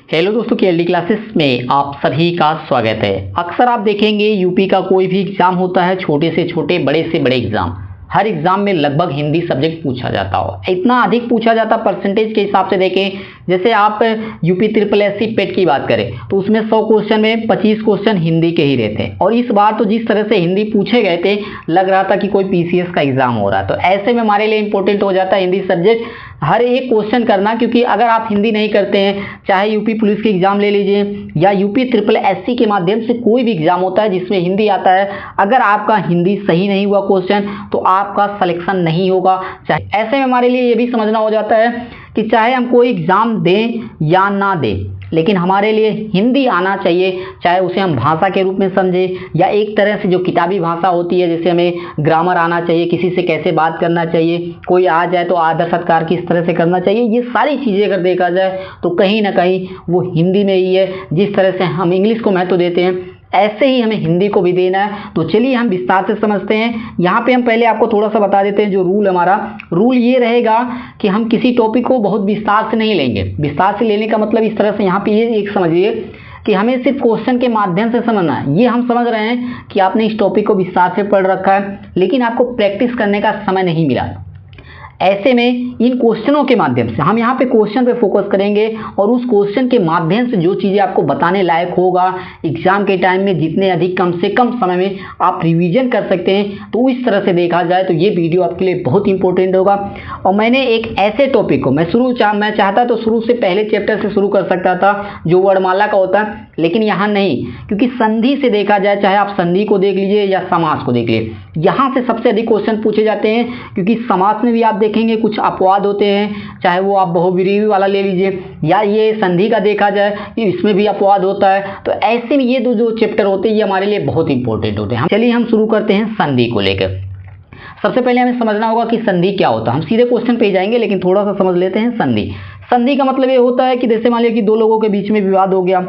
Hello दोस्तों, KLD classes में आप सभी का स्वागत है। अक्सर आप देखेंगे यूपी का कोई भी एग्जाम होता है, छोटे से छोटे बड़े से बड़े एग्जाम, हर एग्जाम में लगभग हिंदी सब्जेक्ट पूछा जाता हो। इतना अधिक पूछा जाता, परसेंटेज के हिसाब से देखें, जैसे आप यूपी ट्रिपल एससी पेट की बात करें तो उसमें 100 क्वेश्चन में 25 क्वेश्चन हिंदी के ही रहते हैं। और इस बार तो जिस तरह से हिंदी पूछे गए थे, लग रहा था कि कोई पीसीएस का एग्जाम हो रहा है। तो ऐसे में हमारे लिए इंपॉर्टेंट हो जाता है हिंदी सब्जेक्ट, हर एक क्वेश्चन करना, क्योंकि अगर आप हिंदी नहीं करते हैं, चाहे यूपी पुलिस की एग्जाम ले लीजिए या यूपी ट्रिपल एससी के माध्यम से कोई भी एग्जाम होता है जिसमें हिंदी आता है, अगर आपका हिंदी सही नहीं हुआ क्वेश्चन तो आपका सिलेक्शन नहीं होगा। चाहे ऐसे में हमारे लिए ये भी समझना हो जाता है कि चाहे हम कोई एग्जाम दें या ना दें, लेकिन हमारे लिए हिंदी आना चाहिए, चाहे उसे हम भाषा के रूप में समझें या एक तरह से जो किताबी भाषा होती है, जैसे हमें ग्रामर आना चाहिए, किसी से कैसे बात करना चाहिए, कोई आ जाए तो आदर सत्कार किस तरह से करना चाहिए, ये सारी चीज़ें अगर देखा जाए तो कहीं ना कहीं वो हिंदी में ही है। जिस तरह से हम इंग्लिश को महत्व देते हैं, ऐसे ही हमें हिंदी को भी देना है। तो चलिए हम विस्तार से समझते हैं। यहाँ पे हम पहले आपको थोड़ा सा बता देते हैं जो रूल हमारा रूल ये रहेगा कि हम किसी टॉपिक को बहुत विस्तार से नहीं लेंगे। विस्तार से लेने का मतलब इस तरह से, यहाँ पे ये एक समझिए कि हमें सिर्फ क्वेश्चन के माध्यम से समझना है। ये हम समझ रहे हैं कि आपने इस टॉपिक को विस्तार से पढ़ रखा है, लेकिन आपको प्रैक्टिस करने का समय नहीं मिला। ऐसे में इन क्वेश्चनों के माध्यम से हम यहाँ पे क्वेश्चन पे फोकस करेंगे और उस क्वेश्चन के माध्यम से जो चीज़ें आपको बताने लायक होगा, एग्जाम के टाइम में जितने अधिक कम से कम समय में आप रिवीजन कर सकते हैं, तो इस तरह से देखा जाए तो ये वीडियो आपके लिए बहुत इंपॉर्टेंट होगा। और मैंने एक ऐसे टॉपिक को मैं चाहता तो शुरू से पहले चैप्टर से शुरू कर सकता था जो वर्णमाला का होता है, लेकिन यहाँ नहीं, क्योंकि संधि से देखा जाए, चाहे आप संधि को देख लीजिए या समास को देख लीजिए, यहाँ से सबसे अधिक क्वेश्चन पूछे जाते हैं। क्योंकि समास में भी आप देखेंगे कुछ अपवाद होते हैं, चाहे वो आप बहुव्रीहि वाला ले लीजिए या ये संधि का देखा जाए, इसमें भी अपवाद होता है। तो ऐसे में ये दो जो चैप्टर होते हैं ये हमारे लिए बहुत इंपॉर्टेंट होते हैं। चलिए हम शुरू करते हैं संधि को लेकर। सबसे पहले हमें समझना होगा कि संधि क्या होता है। हम सीधे क्वेश्चन पे जाएंगे, लेकिन थोड़ा सा समझ लेते हैं संधि। संधि का मतलब ये होता है कि जैसे मान लिया कि दो लोगों के बीच में विवाद हो गया,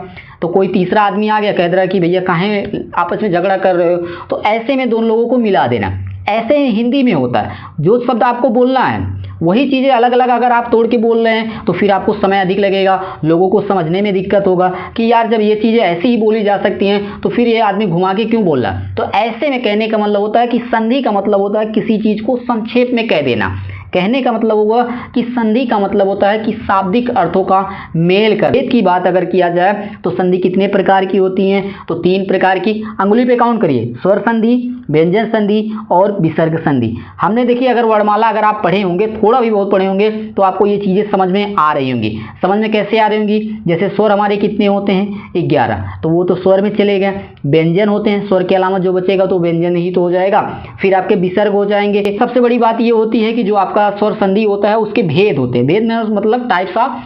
तो कोई तीसरा आदमी आ गया, कह रहा है कि भैया काहे आपस में झगड़ा कर रहे हो, तो ऐसे में दोनों लोगों को मिला देना। ऐसे हिंदी में होता है, जो शब्द आपको बोलना है वही चीज़ें अलग अलग अगर आप तोड़ के बोल रहे हैं तो फिर आपको समय अधिक लगेगा, लोगों को समझने में दिक्कत होगा कि यार जब ये चीज़ें ऐसी ही बोली जा सकती हैं तो फिर ये आदमी घुमा के क्यों बोल रहा है। तो ऐसे में कहने का मतलब होता है कि संधि का मतलब होता है किसी चीज़ को संक्षेप में कह देना। कहने का मतलब होगा कि संधि का मतलब होता है कि शाब्दिक अर्थों का मेल कर। वेद की बात अगर किया जाए तो संधि कितने प्रकार की होती हैं, तो 3 प्रकार की। अंगुली पे काउंट करिए, स्वर संधि, व्यंजन संधि और विसर्ग संधि। हमने देखिए, अगर वर्णमाला अगर आप पढ़े होंगे, थोड़ा भी बहुत पढ़े होंगे, तो आपको ये चीज़ें समझ में आ रही होंगी। समझ में कैसे आ रही होंगी, जैसे स्वर हमारे कितने होते हैं 11, तो वो तो स्वर में चले गए। व्यंजन होते हैं, स्वर के अलावा जो बचेगा तो व्यंजन ही तो हो जाएगा। फिर आपके विसर्ग हो जाएंगे। सबसे बड़ी बात ये होती है कि जो आपका स्वर संधि होता है उसके भेद होते हैं। भेद में मतलब टाइप्स ऑफ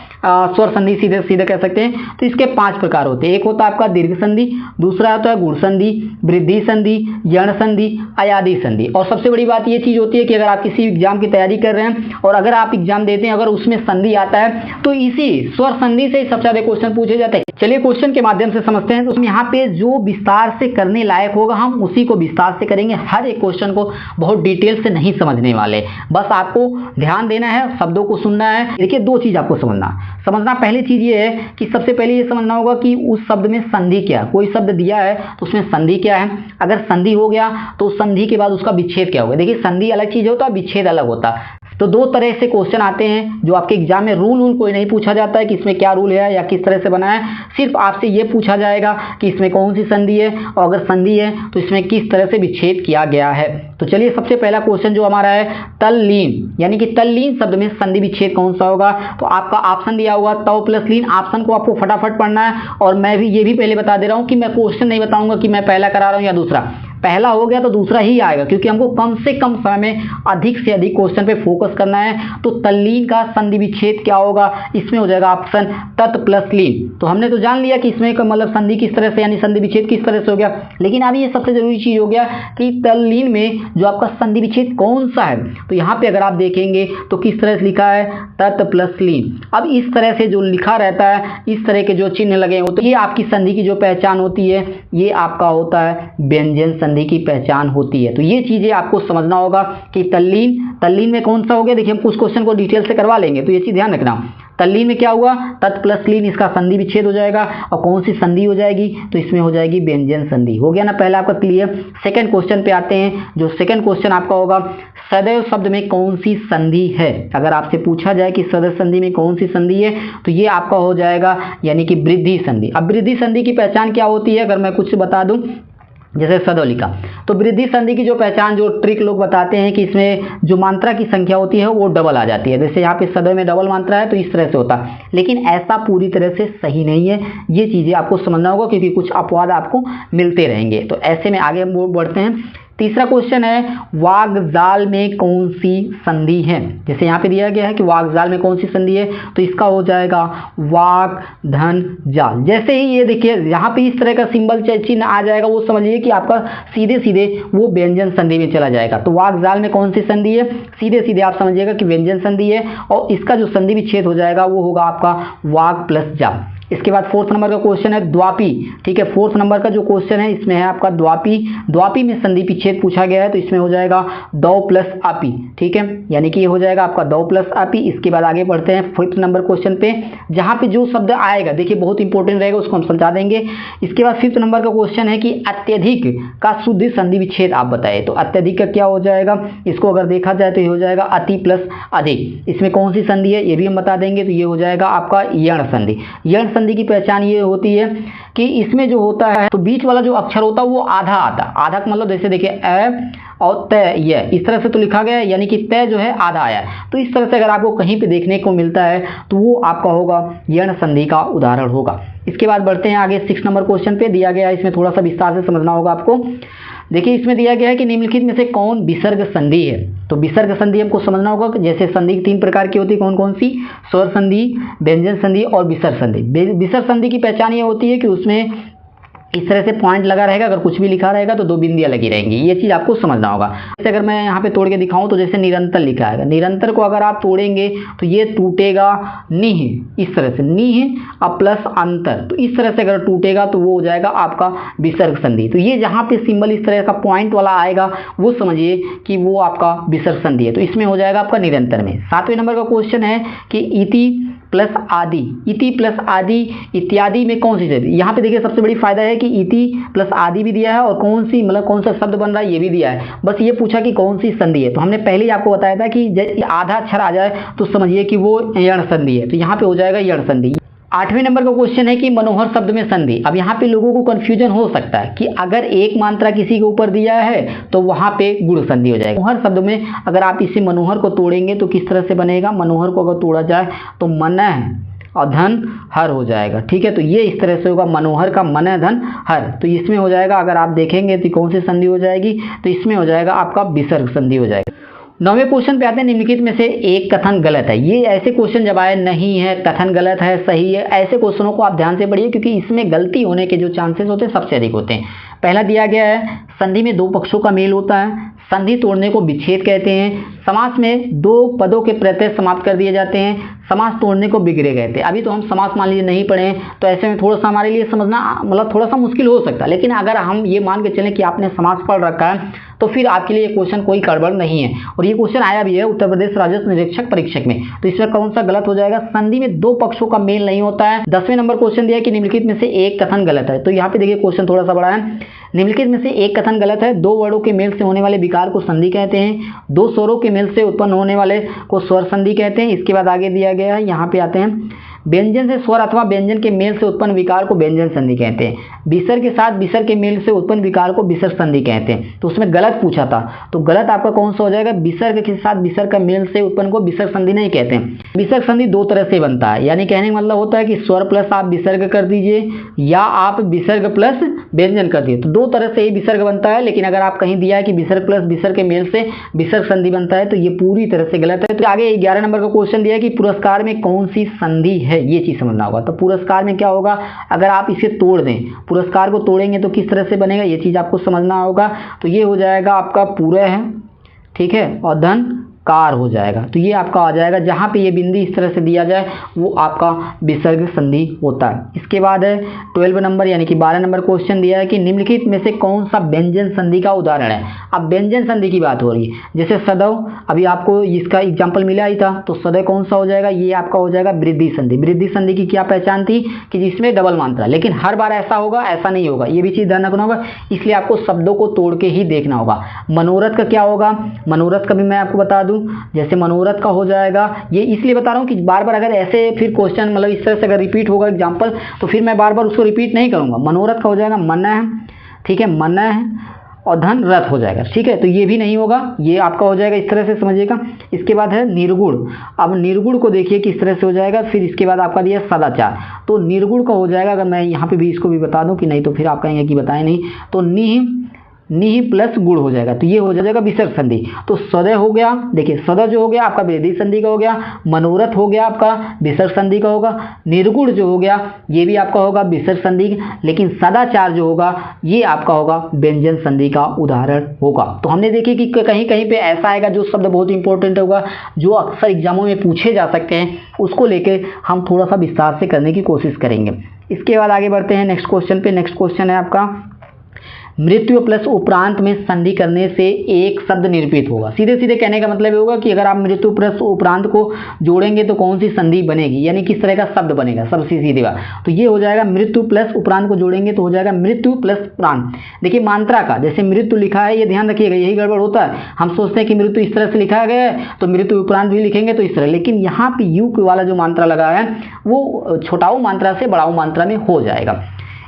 स्वर संधि सीधे सीधे कह सकते हैं। तो इसके 5 प्रकार होते हैं। एक होता है आपका दीर्घ संधि, दूसरा होता है गुण संधि, वृद्धि संधि, यण संधि, अयादि संधि। और सबसे बड़ी बात ये चीज़ होती है कि अगर आप किसी एग्जाम की तैयारी कर रहे हैं और अगर आप एग्जाम देते हैं, अगर उसमें संधि आता है तो इसी स्वर संधि से सबसे ज़्यादा क्वेश्चन पूछे जाते हैं। चलिए क्वेश्चन के माध्यम से समझते हैं। तो यहाँ पे जो विस्तार से करने लायक होगा हम उसी को विस्तार से करेंगे। हर एक क्वेश्चन को बहुत डिटेल से नहीं समझने वाले, बस आपको ध्यान देना है, शब्दों को सुनना है। देखिए, 2 चीज़ आपको समझना पहली चीज़ ये है कि सबसे पहले ये समझना होगा कि उस शब्द में संधि क्या है। कोई शब्द दिया है तो उसमें संधि क्या है। अगर संधि हो गया तो संधि के बाद उसका विच्छेद क्या होगा। देखिए, संधि अलग चीज़ होता है, विच्छेद अलग होता है। तो 2 तरह से क्वेश्चन आते हैं जो आपके एग्जाम में। रूल कोई नहीं पूछा जाता है कि इसमें क्या रूल है या किस तरह से बना है। सिर्फ आपसे ये पूछा जाएगा कि इसमें कौन सी संधि है, और अगर संधि है तो इसमें किस तरह से विच्छेद किया गया है। तो चलिए, सबसे पहला क्वेश्चन जो हमारा है, तल्लीन, यानी कि तल्लीन शब्द में संधि विच्छेद कौन सा होगा। तो आपका ऑप्शन दिया होगा तव प्लस लीन। ऑप्शन को आपको फटाफट पढ़ना है। और मैं भी ये भी पहले बता दे रहा हूँ कि मैं क्वेश्चन नहीं बताऊंगा कि मैं पहला करा रहा हूँ या दूसरा। पहला हो गया तो दूसरा ही आएगा, क्योंकि हमको कम से कम समय में अधिक से अधिक क्वेश्चन पे फोकस करना है। तो तल्लीन का संधि विच्छेद क्या होगा, इसमें हो जाएगा ऑप्शन तत् प्लस लीन। तो हमने तो जान लिया कि इसमें का मतलब संधि किस तरह से, यानी संधि विच्छेद किस तरह से हो गया। लेकिन अब ये सबसे जरूरी चीज हो गया कि तल्लीन में जो आपका संधि विच्छेद कौन सा है। तो यहाँ पे अगर आप देखेंगे तो किस तरह से लिखा है, तत् प्लस लीन। अब इस तरह से जो लिखा रहता है, इस तरह के जो चिन्ह लगे होते हैं, ये आपकी संधि की जो पहचान होती है, ये आपका होता है व्यंजन संधि की पहचान होती है। तो ये चीजें आपको समझना होगा कि तल्लीन में कौन सा हो गया। देखिए, हम कुछ क्वेश्चन को डिटेल से करवा लेंगे, तो ये चीज ध्यान रखना। तल्लीन में क्या हुआ, तत् प्लस लीन, इसका संधि विच्छेद हो जाएगा। और कौन सी संधि हो जाएगी, तो इसमें हो जाएगी व्यंजन संधि। हो गया ना पहला आपका क्लियर। सेकंड क्वेश्चन पे आते हैं। जो सेकंड क्वेश्चन आपका होगा, सदैव शब्द में कौन सी संधि है। अगर आपसे पूछा जाए कि सदैव संधि में कौन सी संधि है, तो ये आपका हो जाएगा यानी कि वृद्धि संधि। अब वृद्धि संधि की पहचान क्या होती है, अगर मैं कुछ बता दूं, जैसे सदोलिका, तो वृद्धि संधि की जो पहचान, जो ट्रिक लोग बताते हैं कि इसमें जो मात्रा की संख्या होती है वो डबल आ जाती है। जैसे यहाँ पे सदैव में डबल मात्रा है तो इस तरह से होता है, लेकिन ऐसा पूरी तरह से सही नहीं है। ये चीज़ें आपको समझना होगा क्योंकि कुछ अपवाद आपको मिलते रहेंगे। तो ऐसे में आगे बढ़ते हैं। तीसरा क्वेश्चन है, वागजाल में कौन सी संधि है। जैसे यहाँ पे दिया गया है कि वागजाल में कौन सी संधि है, तो इसका हो जाएगा वाग धन जाल। जैसे ही ये देखिए यहाँ पे इस तरह का सिंबल चिन्ह आ जाएगा, वो समझिए कि आपका सीधे सीधे वो व्यंजन संधि में चला जाएगा। तो वागजाल में कौन सी संधि है, सीधे सीधे आप समझिएगा कि व्यंजन संधि है, और इसका जो संधि विच्छेद हो जाएगा वो होगा आपका वाग प्लस जाल। इसके बाद फोर्थ नंबर का क्वेश्चन है द्वापी। ठीक है, फोर्थ नंबर का जो क्वेश्चन है इसमें है आपका द्वापी। द्वापी में संधि विच्छेद पूछा गया है, तो इसमें हो जाएगा दौ प्लस आपी। ठीक है, यानी कि ये हो जाएगा आपका दौ प्लस आपी। इसके बाद आगे बढ़ते हैं फिफ्थ नंबर क्वेश्चन पे, जहां पे जो शब्द आएगा देखिए बहुत इंपॉर्टेंट रहेगा, उसको हम समझा देंगे। इसके बाद फिफ्थ नंबर का क्वेश्चन है कि अत्यधिक का शुद्ध संधि विच्छेद आप बताए। तो अत्यधिक का क्या हो जाएगा, इसको अगर देखा जाए तो ये हो जाएगा अति प्लस अधिक। इसमें कौन सी संधि है ये भी हम बता देंगे। तो ये हो जाएगा आपका यण संधि। यण संधि की पहचान ये होती है कि इसमें जो होता है तो बीच वाला जो अक्षर होता है वो आधा आता है। आधा का मतलब जैसे देखिए अ और तय, ये इस तरह से तो लिखा गया है, यानी कि तय जो है आधा आया है। तो इस तरह से अगर आपको कहीं पे देखने को मिलता है तो वो आपका होगा यण संधि का उदाहरण होगा। इसके बाद बढ़ते हैं आगे 6 नंबर क्वेश्चन पे। दिया गया है, इसमें थोड़ा सा विस्तार से समझना होगा आपको। देखिए इसमें दिया गया है कि निम्नलिखित में से कौन विसर्ग संधि है। तो विसर्ग संधि हमको समझना होगा कि जैसे संधि 3 प्रकार की होती है, कौन कौन सी, स्वर संधि, व्यंजन संधि और विसर्ग संधि। विसर्ग संधि की पहचान ये होती है कि उसमें इस तरह से पॉइंट लगा रहेगा, अगर कुछ भी लिखा रहेगा तो 2 बिंदियां लगी रहेंगी। ये चीज़ आपको समझना होगा। जैसे अगर मैं यहाँ पे तोड़ के दिखाऊं तो जैसे निरंतर लिखा है, निरंतर को अगर आप तोड़ेंगे तो ये टूटेगा निह, इस तरह से निह और प्लस अंतर, तो इस तरह से अगर टूटेगा तो वो हो जाएगा आपका विसर्ग संधि। तो ये जहाँ पे सिंबल इस तरह का पॉइंट वाला आएगा वो समझिए कि वो आपका विसर्ग संधि है। तो इसमें हो जाएगा आपका निरंतर में। 7वें नंबर का क्वेश्चन है कि इति प्लस आदि, इति प्लस आदि इत्यादि में कौन सी चीज। यहाँ पे देखिए सबसे बड़ी फायदा है कि इति प्लस आदि भी दिया है और कौन सी मतलब कौन सा शब्द बन रहा है ये भी दिया है। बस ये पूछा कि कौन सी संधि है, तो हमने पहले ही आपको बताया था कि आधा अक्षर आ जाए तो समझिए कि वो यण संधि है। तो यहाँ पे हो जाएगा यण संधि। 8वें नंबर का क्वेश्चन है कि मनोहर शब्द में संधि। अब यहाँ पे लोगों को कंफ्यूजन हो सकता है कि अगर एक मात्रा किसी के ऊपर दिया है तो वहाँ पे गुण संधि हो जाएगा। मनोहर शब्द में अगर आप इसे मनोहर को तोड़ेंगे तो किस तरह से बनेगा, मनोहर को अगर तोड़ा जाए तो मनः और धन हर हो जाएगा। ठीक है, तो ये इस तरह से होगा, मनोहर का मनः धन हर। तो इसमें हो जाएगा, अगर आप देखेंगे तो कौन सी संधि हो जाएगी, तो इसमें हो जाएगा आपका विसर्ग संधि हो जाएगा। 9वें क्वेश्चन पे आते हैं, निम्नलिखित में से एक कथन गलत है। ये ऐसे क्वेश्चन जब आए नहीं है, कथन गलत है, सही है, ऐसे क्वेश्चनों को आप ध्यान से पढ़िए क्योंकि इसमें गलती होने के जो चांसेस होते हैं सबसे अधिक होते हैं। पहला दिया गया है, संधि में 2 पक्षों का मेल होता है, संधि तोड़ने को विच्छेद कहते हैं, समास में 2 पदों के प्रत्यय समाप्त कर दिए जाते हैं, समास तोड़ने को विग्रह कहते हैं। अभी तो हम समास मान लीजिए नहीं पढ़े, तो ऐसे में थोड़ा सा हमारे लिए समझना मतलब थोड़ा सा मुश्किल हो सकता है, लेकिन अगर हम ये मान के चलें कि आपने समास पढ़ रखा है तो फिर आपके लिए ये क्वेश्चन कोई गड़बड़ नहीं है। और ये क्वेश्चन आया भी है उत्तर प्रदेश राजस्व निरीक्षक परीक्षक में। तो इसमें कौन सा गलत हो जाएगा, संधि में 2 पक्षों का मेल नहीं होता है। 10वें नंबर क्वेश्चन दिया है कि निम्नलिखित में से एक कथन गलत है। तो यहाँ पे देखिए क्वेश्चन थोड़ा सा बड़ा है। निम्नलिखित में से एक कथन गलत है, 2 वर्णों के मेल से होने वाले विकार को संधि कहते हैं, 2 स्वरों के मेल से उत्पन्न होने वाले को स्वर संधि कहते हैं। इसके बाद आगे दिया गया है, यहाँ पे आते हैं, व्यंजन से स्वर अथवा व्यंजन के मेल से उत्पन्न विकार को व्यंजन संधि कहते हैं, विसर्ग के साथ विसर्ग के मेल से उत्पन्न विकार को विसर्ग संधि कहते हैं। तो उसमें गलत पूछा था, तो गलत आपका कौन सा हो जाएगा, विसर्ग के साथ विसर्ग का मेल से उत्पन्न को विसर्ग संधि नहीं कहते हैं। विसर्ग संधि 2 तरह से बनता है, यानी कहने का मतलब होता है कि स्वर प्लस आप विसर्ग कर दीजिए या आप विसर्ग प्लस व्यंजन कर दिए, तो 2 तरह से ही विसर्ग बनता है। लेकिन अगर आप कहीं दिया है कि विसर्ग प्लस विसर्ग के मेल से विसर्ग संधि बनता है तो ये पूरी तरह से गलत है। तो आगे 11 नंबर का क्वेश्चन दिया है कि पुरस्कार में कौन सी संधि है, ये चीज समझना होगा। तो पुरस्कार में क्या होगा, अगर आप इसे तोड़ दें, पुरस्कार को तोड़ेंगे तो किस तरह से बनेगा, ये चीज आपको समझना होगा। तो ये हो जाएगा आपका पूरा है, ठीक है, और धन कार हो जाएगा। तो ये आपका आ जाएगा, जहाँ पे ये बिंदु इस तरह से दिया जाए वो आपका विसर्ग संधि होता है। इसके बाद है 12 नंबर यानी कि 12 नंबर क्वेश्चन दिया है कि निम्नलिखित में से कौन सा व्यंजन संधि का उदाहरण है। अब व्यंजन संधि की बात हो रही है, जैसे सदैव, अभी आपको इसका एग्जाम्पल मिला ही था, तो सदैव कौन सा हो जाएगा, ये आपका हो जाएगा वृद्धि संधि। वृद्धि संधि की क्या पहचान थी कि जिसमें डबल मात्रा, लेकिन हर बार ऐसा होगा ऐसा नहीं होगा, ये भी चीज़ ध्यान रखना होगा, इसलिए आपको शब्दों को तोड़ के ही देखना होगा। मनोरथ का क्या होगा, मनोरथ का भी मैं आपको बता दूं, जैसे मनोरथ का हो जाएगा, ये इसलिए बता रहा हूँ कि बार बार अगर ऐसे फिर क्वेश्चन मतलब इस तरह से अगर रिपीट होगा एग्जाम्पल, तो फिर मैं बार बार उसको रिपीट नहीं करूँगा। मनोरथ का हो जाएगा मनः, ठीक है, मनः और धन रथ हो जाएगा, ठीक है, तो ये भी नहीं होगा, ये आपका हो जाएगा, इस तरह से समझिएगा। इसके बाद है निर्गुण। अब निर्गुण को देखिए किस तरह से हो जाएगा, फिर इसके बाद आपका दिया सदाचार, तो निर्गुण का हो जाएगा, अगर मैं यहाँ पे भी इसको भी बता दूं कि नहीं तो फिर आप कहेंगे कि बताएं नहीं, तो निह प्लस गुण हो जाएगा, तो ये हो जाएगा विसर्ग संधि। तो सदैव हो गया, देखिए सदैव जो हो गया आपका वृद्धि संधि का हो गया, मनोरथ हो गया आपका विसर्ग संधि का होगा, निर्गुण जो हो गया ये भी आपका होगा विसर्ग संधि, लेकिन सदाचार जो होगा ये आपका होगा व्यंजन संधि का उदाहरण होगा। तो हमने देखिए कि कहीं कहीं पे ऐसा आएगा जो शब्द बहुत इंपॉर्टेंट होगा, जो अक्सर एग्जामों में पूछे जा सकते हैं, उसको लेके हम थोड़ा सा विस्तार से करने की कोशिश करेंगे। इसके बाद आगे बढ़ते हैं नेक्स्ट क्वेश्चन पे। नेक्स्ट क्वेश्चन है आपका मृत्यु प्लस उपरांत में संधि करने से एक शब्द निरूपित होगा। सीधे सीधे कहने का मतलब होगा कि अगर आप मृत्यु प्लस उपरांत को जोड़ेंगे तो कौन सी संधि बनेगी, यानी किस तरह का शब्द बनेगा, सबसे सीधी बात। तो ये हो जाएगा मृत्यु प्लस उपरांत को जोड़ेंगे तो हो जाएगा मृत्यु प्लस उपरांत। देखिए मात्रा का, जैसे मृत्यु लिखा है, ये ध्यान रखिएगा, यही गड़बड़ होता है, हम सोचते हैं कि मृत्यु इस तरह से लिखा गया है तो मृत्यु उपरांत भी लिखेंगे तो इस तरह, लेकिन यहाँ पे यू वाला जो मात्रा लगा है वो छोटाऊ मात्रा से बड़ाऊ मात्रा में हो जाएगा।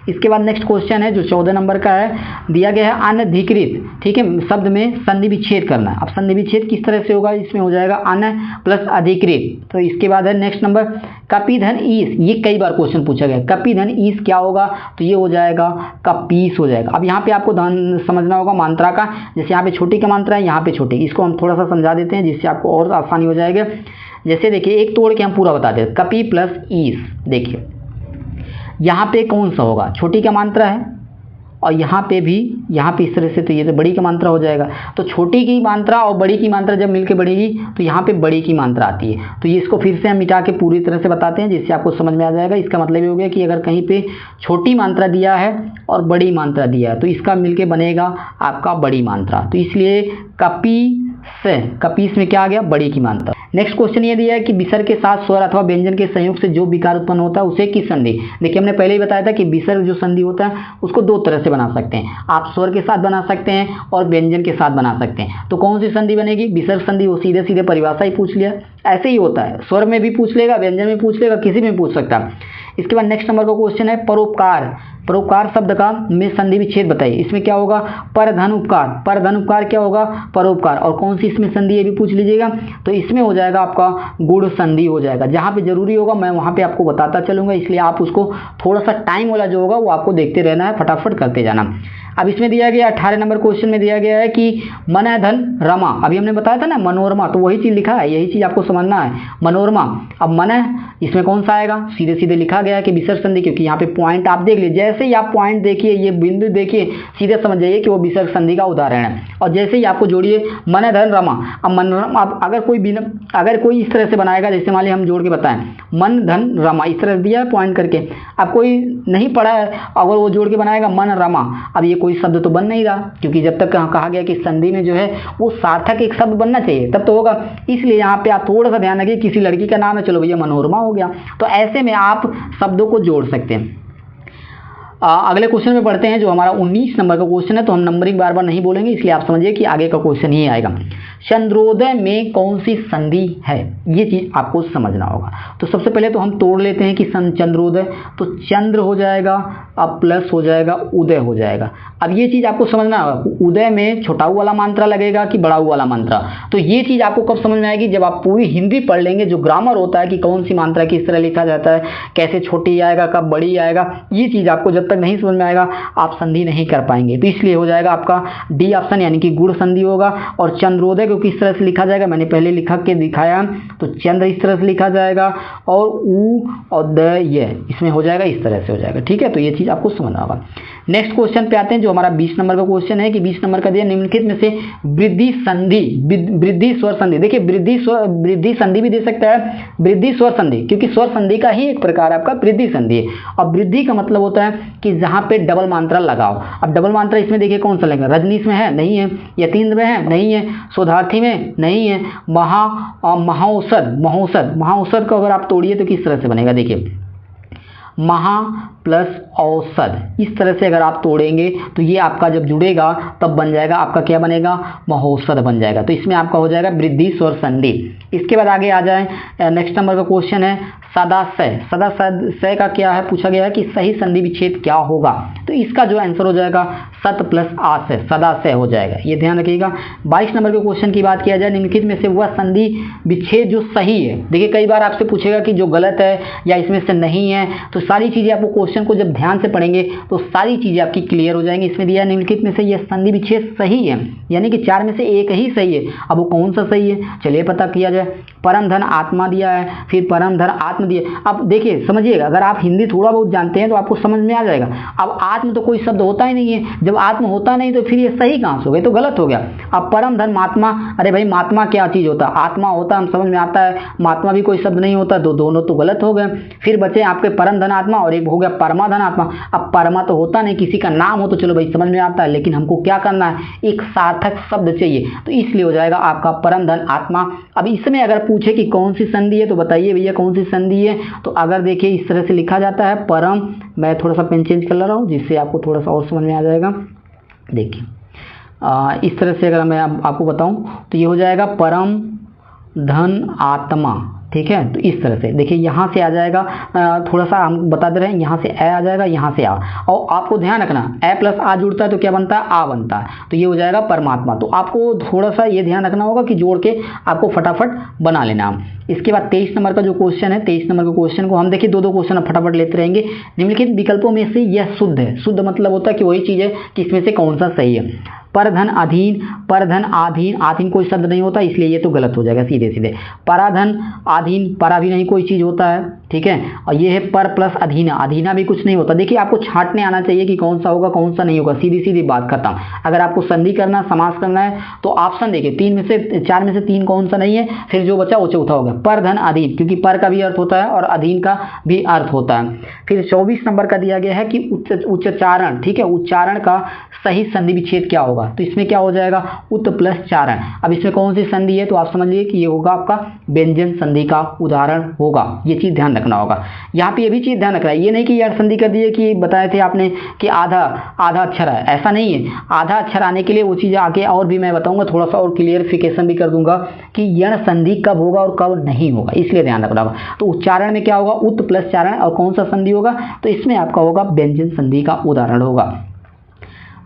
इसके बाद नेक्स्ट क्वेश्चन है जो 14 नंबर का है, दिया गया है अनधिकृत, ठीक है, शब्द में संधि विच्छेद करना है। अब संधि विच्छेद किस तरह से होगा, इसमें हो जाएगा अन प्लस अधिकृत। तो इसके बाद है नेक्स्ट नंबर कपिधन ईस, ये कई बार क्वेश्चन पूछा गया, कपिधन ईस क्या होगा, तो ये हो जाएगा कपीस हो जाएगा। अब यहाँ पे आपको ध्यान समझना होगा मात्रा का, जैसे यहाँ पे छोटी का मात्रा है, यहाँ पे छोटी, इसको हम थोड़ा सा समझा देते हैं जिससे आपको और आसानी हो जाएगा। जैसे देखिए एक तोड़ के हम पूरा बता दें, कपि प्लस ईस, देखिए यहाँ पे कौन सा होगा, छोटी का मात्रा है, और यहाँ पे भी, यहाँ पे इस तरह से, तो ये तो बड़ी का मात्रा हो जाएगा। तो छोटी की मात्रा और बड़ी की मात्रा जब मिलकर बढ़ेगी तो यहाँ पे बड़ी की मात्रा आती है। तो ये इसको फिर से हम मिटा के पूरी तरह से बताते हैं जिससे आपको समझ में आ जाएगा। इसका मतलब ये हो गया कि अगर कहीं पे छोटी मात्रा दिया है और बड़ी मात्रा दिया है तो इसका मिलके बनेगा आपका बड़ी मात्रा, तो इसलिए कपीस में क्या आ गया, बड़ी की मात्रा। नेक्स्ट क्वेश्चन ये दिया है कि विसर्ग के साथ स्वर अथवा व्यंजन के संयोग से जो विकार उत्पन्न होता है उसे किस संधि। देखिए हमने पहले ही बताया था कि विसर्ग जो संधि होता है उसको दो तरह से बना सकते हैं, आप स्वर के साथ बना सकते हैं और व्यंजन के साथ बना सकते हैं। तो कौन सी संधि बनेगी, विसर्ग संधि। वो सीधे सीधे परिभाषा ही पूछ लिया, ऐसे ही होता है, स्वर में भी पूछ लेगा, व्यंजन में पूछ लेगा, किसी में पूछ सकता है। इसके बाद नेक्स्ट नंबर का क्वेश्चन है परोपकार। परोपकार शब्द का में संधि विच्छेद बताइए, इसमें क्या होगा, पर धन उपकार। पर धन उपकार क्या होगा, परोपकार। और कौन सी इसमें संधि ये भी पूछ लीजिएगा, तो इसमें हो जाएगा आपका गुण संधि हो जाएगा। जहाँ पे जरूरी होगा मैं वहाँ पे आपको बताता चलूँगा, इसलिए आप उसको थोड़ा सा टाइम वाला जो होगा वो आपको देखते रहना है, फटाफट करते जाना। अब इसमें दिया गया 18 नंबर क्वेश्चन में दिया गया है कि मन धन रमा, अभी हमने बताया था ना मनोरमा, तो वही चीज़ लिखा है, यही चीज़ आपको समझना है, मनोरमा। अब मन इसमें कौन सा आएगा, सीधे सीधे लिखा गया है कि विसर्ग संधि, क्योंकि यहाँ पे पॉइंट आप देख लीजिए, जैसे ही आप पॉइंट देखिए, ये बिंदु देखिए, सीधे समझ जाइए कि वो विसर्ग संधि का उदाहरण है। और जैसे ही आपको जोड़िए मन धन रमा, अब मन, अब अगर कोई इस तरह से बनाएगा, जैसे मान लीजिए हम जोड़ के बताएं मन धन रमा, इस तरह दिया है पॉइंट करके, अब कोई नहीं पढ़ा है अगर वो जोड़ के बनाएगा मन रमा, अब ये कोई शब्द तो बन नहीं रहा, क्योंकि जब तक कहा गया कि संधि में जो है वो सार्थक एक शब्द बनना चाहिए तब तो होगा। इसलिए यहाँ पे आप थोड़ा सा ध्यान रखिए, किसी लड़की का नाम है, चलो भैया मनोरमा हो गया, तो ऐसे में आप शब्दों को जोड़ सकते हैं। अगले क्वेश्चन में पढ़ते हैं जो हमारा 19 नंबर का क्वेश्चन है, तो हम नंबरिंग बार बार नहीं बोलेंगे, इसलिए आप समझिए कि आगे का क्वेश्चन ही आएगा। चंद्रोदय में कौन सी संधि है, ये चीज आपको समझना होगा। तो सबसे पहले तो हम तोड़ लेते हैं कि चंद्रोदय, तो चंद्र हो जाएगा, अब प्लस हो जाएगा उदय हो जाएगा। अब ये चीज आपको समझना होगा, उदय में छोटाऊ वाला मात्रा लगेगा कि बड़ाऊ वाला मात्रा, तो ये चीज आपको कब समझ में आएगी, जब आप पूरी हिंदी पढ़ लेंगे, जो ग्रामर होता है कि कौन सी मात्रा किस तरह लिखा जाता है, कैसे छोटी आएगा कब बड़ी आएगा, ये चीज आपको जब तक नहीं समझ में आएगा आप संधि नहीं कर पाएंगे। तो इसलिए हो जाएगा आपका डी ऑप्शन, यानी कि गुण संधि होगा। और चंद्रोदय को किस तरह से लिखा जाएगा, मैंने पहले लिखा के दिखाया। तो चंद्र इस तरह से लिखा जाएगा और ऊ और द ये इसमें हो जाएगा, इस तरह से हो जाएगा। ठीक है, तो ये चीज़ आपको समझना होगा। नेक्स्ट क्वेश्चन पे आते हैं जो हमारा 20 नंबर का क्वेश्चन है कि 20 नंबर का दिया निम्नलिखित में से वृद्धि संधि, वृद्धि स्वर संधि। देखिए वृद्धि संधि भी दे सकता है, वृद्धि स्वर संधि, क्योंकि स्वर संधि का ही एक प्रकार आपका वृद्धि संधि है। और वृद्धि का मतलब होता है कि जहां पे डबल मात्रा लगाओ। अब डबल मात्रा इसमें देखिए कौन सा लगेगा, रजनीश में है, नहीं है, यतीन्द्र में है, नहीं है, शोधार्थी में नहीं है, महाऔषध को अगर आप तोड़िए तो किस तरह से बनेगा, देखिए महा प्लस औषध, इस तरह से अगर आप तोड़ेंगे तो ये आपका जब जुड़ेगा तब बन जाएगा आपका क्या बनेगा, महौषध बन जाएगा। तो इसमें आपका हो जाएगा वृद्धि स्वर संधि। इसके बाद आगे आ जाए, नेक्स्ट नंबर का क्वेश्चन है सदाशय। सदाशय का क्या है, पूछा गया है कि सही संधि विच्छेद क्या होगा। तो इसका जो आंसर हो जाएगा सत प्लस आशय, सदाशय हो जाएगा, ये ध्यान रखिएगा। 22 नंबर के क्वेश्चन की बात किया जाए, निम्नलिखित में से वह संधि विच्छेद जो सही है। देखिए कई बार आपसे पूछेगा कि जो गलत है या इसमें से नहीं है, तो सारी चीज़ें आपको क्वेश्चन को जब ध्यान से पढ़ेंगे तो सारी चीज़ें आपकी क्लियर हो जाएंगी। इसमें दिया निम्नलिखित में से यह संधि विच्छेद सही है, यानी कि 4 में से एक ही सही है। अब वो कौन सा सही है, चलिए पता किया जाए। परम धन आत्मा दिया है, फिर परम धन आत्म दिया। अब देखिए समझिएगा, अगर आप हिंदी थोड़ा बहुत जानते हैं तो आपको समझ में आ जाएगा। अब आत्म तो कोई शब्द होता ही नहीं है, जब आत्म होता नहीं तो फिर ये सही कहाँ से हो गया, तो गलत हो गया। अब परम धन महात्मा, अरे भाई महात्मा क्या चीज़ होता है, आत्मा होता हम समझ में आता है, महात्मा भी कोई शब्द नहीं होता, तो दोनों तो गलत हो गए। फिर बचे आपके परम धन आत्मा और एक हो गया परमा धन आत्मा। अब परमा तो होता नहीं, किसी का नाम हो तो चलो भाई समझ में आता है, लेकिन हमको क्या करना है, एक सार्थक शब्द चाहिए, तो इसलिए हो जाएगा आपका परम धन आत्मा। अब इसमें अगर पूछे कि कौन सी संधि है तो बताइए भैया कौन सी संधि है। तो अगर देखिए इस तरह से लिखा जाता है परम, मैं थोड़ा सा पेन चेंज कर रहा हूँ जिससे आपको थोड़ा सा और समझ में आ जाएगा। देखिए इस तरह से अगर मैं आपको बताऊं तो ये हो जाएगा परम धन आत्मा। ठीक है, तो इस तरह से देखिए यहाँ से आ जाएगा, थोड़ा सा हम बता दे रहे हैं, यहाँ से ए आ जाएगा, यहाँ से आ, और आपको ध्यान रखना ए प्लस आ जुड़ता है तो क्या बनता है, आ बनता है, तो ये हो जाएगा परमात्मा। तो आपको थोड़ा सा ये ध्यान रखना होगा कि जोड़ के आपको फटाफट बना लेना। इसके बाद 23 नंबर का जो क्वेश्चन है, 23 नंबर के क्वेश्चन को हम देखिए दो क्वेश्चन फटाफट लेते रहेंगे। निम्नलिखित विकल्पों में से यह शुद्ध है। शुद्ध मतलब होता है कि वही चीज़ है कि इसमें से कौन सा सही है। परधन अधीन, परधन आधीन, आधीन कोई शब्द नहीं होता इसलिए ये तो गलत हो जाएगा सीधे सीधे। पराधन आधीन, परा भी नहीं कोई चीज़ होता है, ठीक है। और ये है पर प्लस अधीना, अधीना भी कुछ नहीं होता। देखिए आपको छांटने आना चाहिए कि कौन सा होगा कौन सा नहीं होगा, सीधी सीधी बात खत्म। अगर आपको संधि करना, समास करना है तो ऑप्शन देखिए 4 में से 3 कौन सा नहीं है, फिर जो बचा वो चौथा हो गया पर धन अधीन, क्योंकि पर का भी अर्थ होता है और अधीन का भी अर्थ होता है। फिर 24 नंबर का दिया गया है कि उच्चारण, ठीक है, उच्चारण का सही संधि विच्छेद क्या होगा। तो इसमें क्या हो जाएगा, उत प्लस चारण। अब इसमें कौन सी संधि है तो आप समझ लीजिए कि ये होगा आपका व्यंजन संधि का उदाहरण होगा। ये चीज़ ध्यान रखना होगा। यहाँ पे ये भी चीज़ ध्यान रखना है, ये नहीं कि यार संधि कर दिए कि बताए थे आपने कि आधा अक्षर है, ऐसा नहीं है। आधा अक्षर आने के लिए वो चीज़ आगे और भी मैं बताऊंगा, थोड़ा सा और क्लियरिफिकेशन भी कर दूंगा कि यण संधि कब होगा और कब नहीं होगा, इसलिए ध्यान रखना होगा। तो उच्चारण में क्या होगा, उत प्लस चारण, और कौन सा संधि होगा तो इसमें आपका होगा व्यंजन संधि का उदाहरण होगा।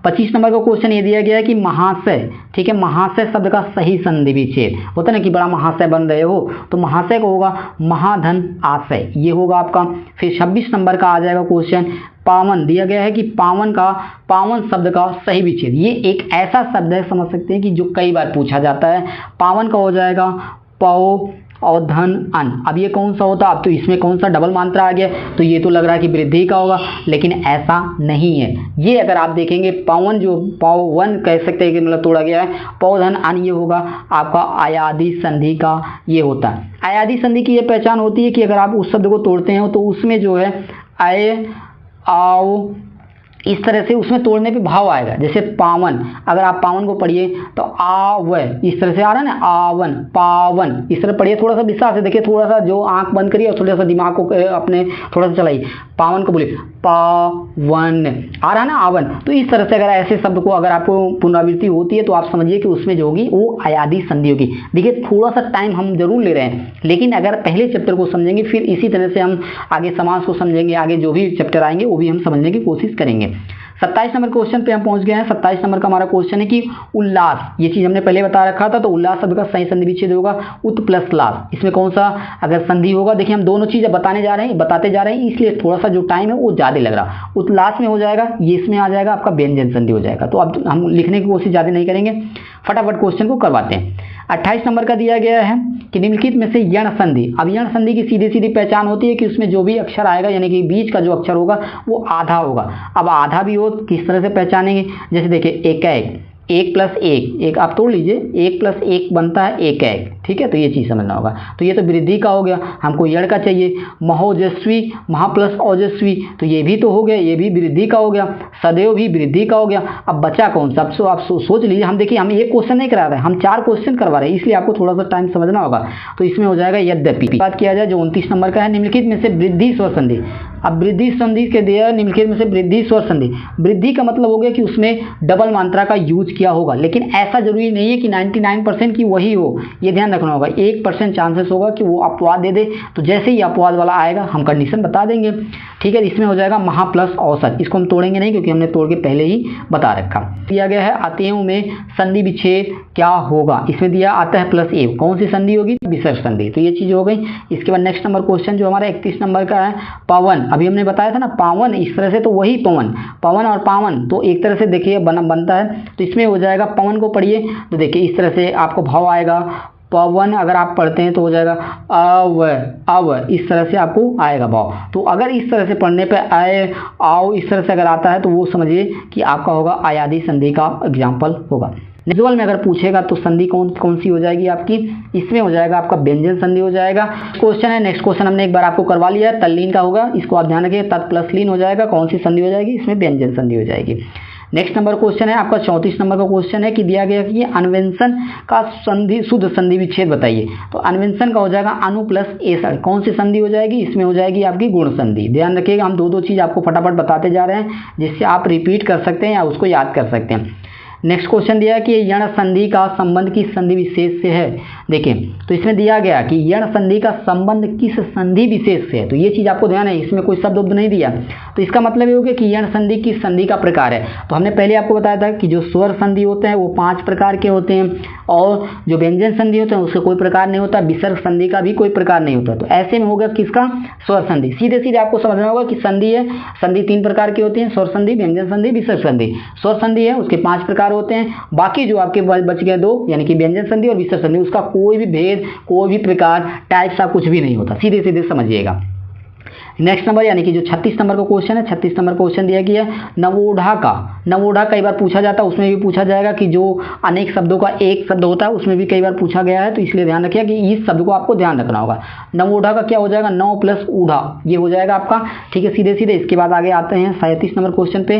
25 नंबर का क्वेश्चन ये दिया गया है कि महाशय, ठीक है, महाशय शब्द का सही संधि विच्छेद होता है ना कि बड़ा महाशय बन रहे हो, तो महाशय को होगा महाधन आशय, ये होगा आपका। फिर 26 नंबर का आ जाएगा क्वेश्चन, पावन दिया गया है कि पावन शब्द का सही विच्छेद। ये एक ऐसा शब्द है, समझ सकते हैं कि जो कई बार पूछा जाता है। पावन का हो जाएगा पौ और धन अन। अब ये कौन सा होता, अब तो इसमें कौन सा डबल मात्रा आ गया, तो ये तो लग रहा है कि वृद्धि का होगा, लेकिन ऐसा नहीं है। ये अगर आप देखेंगे पावन, जो पावन कह सकते हैं कि मतलब तोड़ा गया है, पौधन अन, ये होगा आपका आयादी संधि का ये होता है। आयादी संधि की ये पहचान होती है कि अगर आप उस शब्द को तोड़ते हैं तो उसमें जो है आए आओ इस तरह से उसमें तोड़ने पे भाव आएगा। जैसे पावन, अगर आप पावन को पढ़िए तो आव, इस तरह से आ रहा है ना, आवन पावन, इस तरह पढ़िए, थोड़ा सा विस्तार से देखिए, थोड़ा सा जो आंख बंद करिए और थोड़ा सा दिमाग को अपने थोड़ा सा चलाइए। पावन को बोलिए पावन, आ रहा है ना आवन। तो इस तरह से अगर ऐसे शब्द को अगर आपको पुनरावृत्ति होती है तो आप समझिए कि उसमें जो होगी वो आयादी संधि होगी। देखिए थोड़ा सा टाइम हम जरूर ले रहे हैं, लेकिन अगर पहले चैप्टर को समझेंगे फिर इसी तरह से हम आगे समास को समझेंगे, आगे जो भी चैप्टर आएंगे वो भी हम समझने की कोशिश करेंगे। 27 नंबर क्वेश्चन पे हम पहुंच गए हैं। 27 नंबर का हमारा क्वेश्चन है कि उल्लास, ये चीज़ हमने पहले बता रखा था, तो उल्लास शब्द का सही संधि विच्छेद होगा उत प्लस लास। इसमें कौन सा अगर संधि होगा, देखिए हम दोनों चीज़ें बताते जा रहे हैं, इसलिए थोड़ा सा जो टाइम है वो ज़्यादा लग रहा। उल्लास में हो जाएगा, ये इसमें आ जाएगा आपका व्यंजन संधि हो जाएगा। तो अब हम लिखने की कोशिश ज़्यादा नहीं करेंगे, फटाफट क्वेश्चन को करवाते हैं। 28 नंबर का दिया गया है कि निम्नलिखित में से यण संधि। अब यण संधि की सीधी सीधी पहचान होती है कि उसमें जो भी अक्षर आएगा यानी कि बीच का जो अक्षर होगा वो आधा होगा। अब आधा भी हो किस तरह से पहचानेंगे, जैसे देखिए एक एक प्लस एक आप तोड़ लीजिए, 1 + 1 बनता है एक, ठीक है। तो ये चीज़ समझना होगा। तो ये तो वृद्धि का हो गया, हमको यण का चाहिए। महोजस्वी, महा प्लस ओजस्वी, तो ये भी तो हो गया, ये भी वृद्धि का हो गया। सदैव भी वृद्धि का हो गया। अब बचा कौन सा, अब आप सोच लीजिए। हम देखिए हम एक क्वेश्चन नहीं करा रहे हैं, हम 4 क्वेश्चन करवा रहे हैं, इसलिए आपको थोड़ा सा टाइम समझना होगा। तो इसमें हो जाएगा यद्यपि। बात किया जाए जो 29 नंबर का है, निम्नलिखित में से वृद्धि स्वर संधि। अब वृद्धि संधि के दिया निम्नलिखित में से वृद्धि स्वर संधि। वृद्धि का मतलब हो गया कि उसमें डबल मात्रा का यूज किया होगा, लेकिन ऐसा जरूरी नहीं है कि 99% की वही हो, ये ध्यान रखना होगा। 1% चांसेस होगा कि वो अपवाद दे दे, तो जैसे ही अपवाद वाला आएगा हम कंडीशन बता देंगे, ठीक है। इसमें हो जाएगा महा प्लस औसत, इसको हम तोड़ेंगे नहीं क्योंकि हमने तोड़ के पहले ही बता रखा। दिया गया है अतएव में संधि विच्छेद क्या होगा, इसमें दिया आता है प्लस एव, कौन सी संधि होगी, विसर्ग संधि। तो ये चीज हो गई। इसके बाद नेक्स्ट नंबर क्वेश्चन जो हमारा 31 नंबर का है, पवन। अभी हमने बताया था ना पावन, इस तरह से तो वही पवन, पवन और पावन तो एक तरह से देखिए बनता है। तो इसमें हो जाएगा पवन को पढ़िए तो देखिए इस तरह से आपको भाव आएगा। पवन अगर आप पढ़ते हैं तो हो जाएगा अव, इस तरह से आपको आएगा भाव। तो अगर इस तरह से पढ़ने पे आए आओ इस तरह से अगर आता है तो वो समझिए कि आपका होगा आयादी संधि का एग्जाम्पल होगा। विजुअल में अगर पूछेगा तो संधि कौन सी हो जाएगी आपकी, इसमें हो जाएगा आपका व्यंजन संधि हो जाएगा। क्वेश्चन है, नेक्स्ट क्वेश्चन हमने एक बार आपको करवा लिया है, तल्लीन का होगा, इसको आप ध्यान रखिए। तत् प्लस लीन हो जाएगा, कौन सी संधि हो जाएगी, इसमें व्यंजन संधि हो जाएगी। नेक्स्ट नंबर क्वेश्चन है आपका 34 नंबर का क्वेश्चन है कि दिया गया कि अन्वेंशन का संधि शुद्ध संधि विच्छेद बताइए। तो अन्वेंशन का हो जाएगा अनु प्लस एसड़, कौन सी संधि हो जाएगी, इसमें हो जाएगी आपकी गुण संधि। ध्यान रखिएगा, हम दो चीज आपको फटाफट बताते जा रहे हैं जिससे आप रिपीट कर सकते हैं या उसको याद कर सकते हैं। नेक्स्ट क्वेश्चन दिया है कि यण संधि का संबंध किस संधि विशेष से है। देखिए तो इसमें दिया गया कि यण संधि का संबंध किस संधि विशेष से है, तो ये चीज आपको ध्यान है, इसमें कोई शब्द उब्द नहीं दिया। तो इसका मतलब ये हो गया कि यण संधि किस संधि का प्रकार है। तो हमने पहले आपको बताया था कि जो स्वर संधि होते हैं वो 5 प्रकार के होते हैं, और जो व्यंजन संधि होते हैं उसका कोई प्रकार नहीं होता, विसर्ग संधि का भी कोई प्रकार नहीं होता। तो ऐसे में होगा किसका, स्वर संधि। सीधे सीधे आपको समझना होगा कि संधि है, संधि 3 प्रकार की होती है, स्वर संधि, व्यंजन संधि, विसर्ग संधि। स्वर संधि है उसके 5 प्रकार होते हैं, बाकी जो आपके बच गए 2 यानी कि व्यंजन संधि और विसर्ग संधि, उसका कोई भी भेद, कोई भी प्रकार, टाइप सा कुछ भी नहीं होता, सीधे सीधे समझिएगा। नेक्स्ट नंबर यानी कि जो 36 नंबर का क्वेश्चन है, 36 नंबर क्वेश्चन दिया गया है नवोढ़ा का। नवोढ़ा कई बार पूछा जाता है, उसमें भी पूछा जाएगा कि जो अनेक शब्दों का एक शब्द होता है उसमें भी कई बार पूछा गया है, तो इसलिए ध्यान रखिए कि इस शब्द को आपको ध्यान रखना होगा। नवोढ़ा का क्या हो जाएगा, 9 प्लस ऊढ़ा, ये हो जाएगा आपका, ठीक है, सीधे सीधे। इसके बाद आगे आते हैं 37 नंबर क्वेश्चन पे।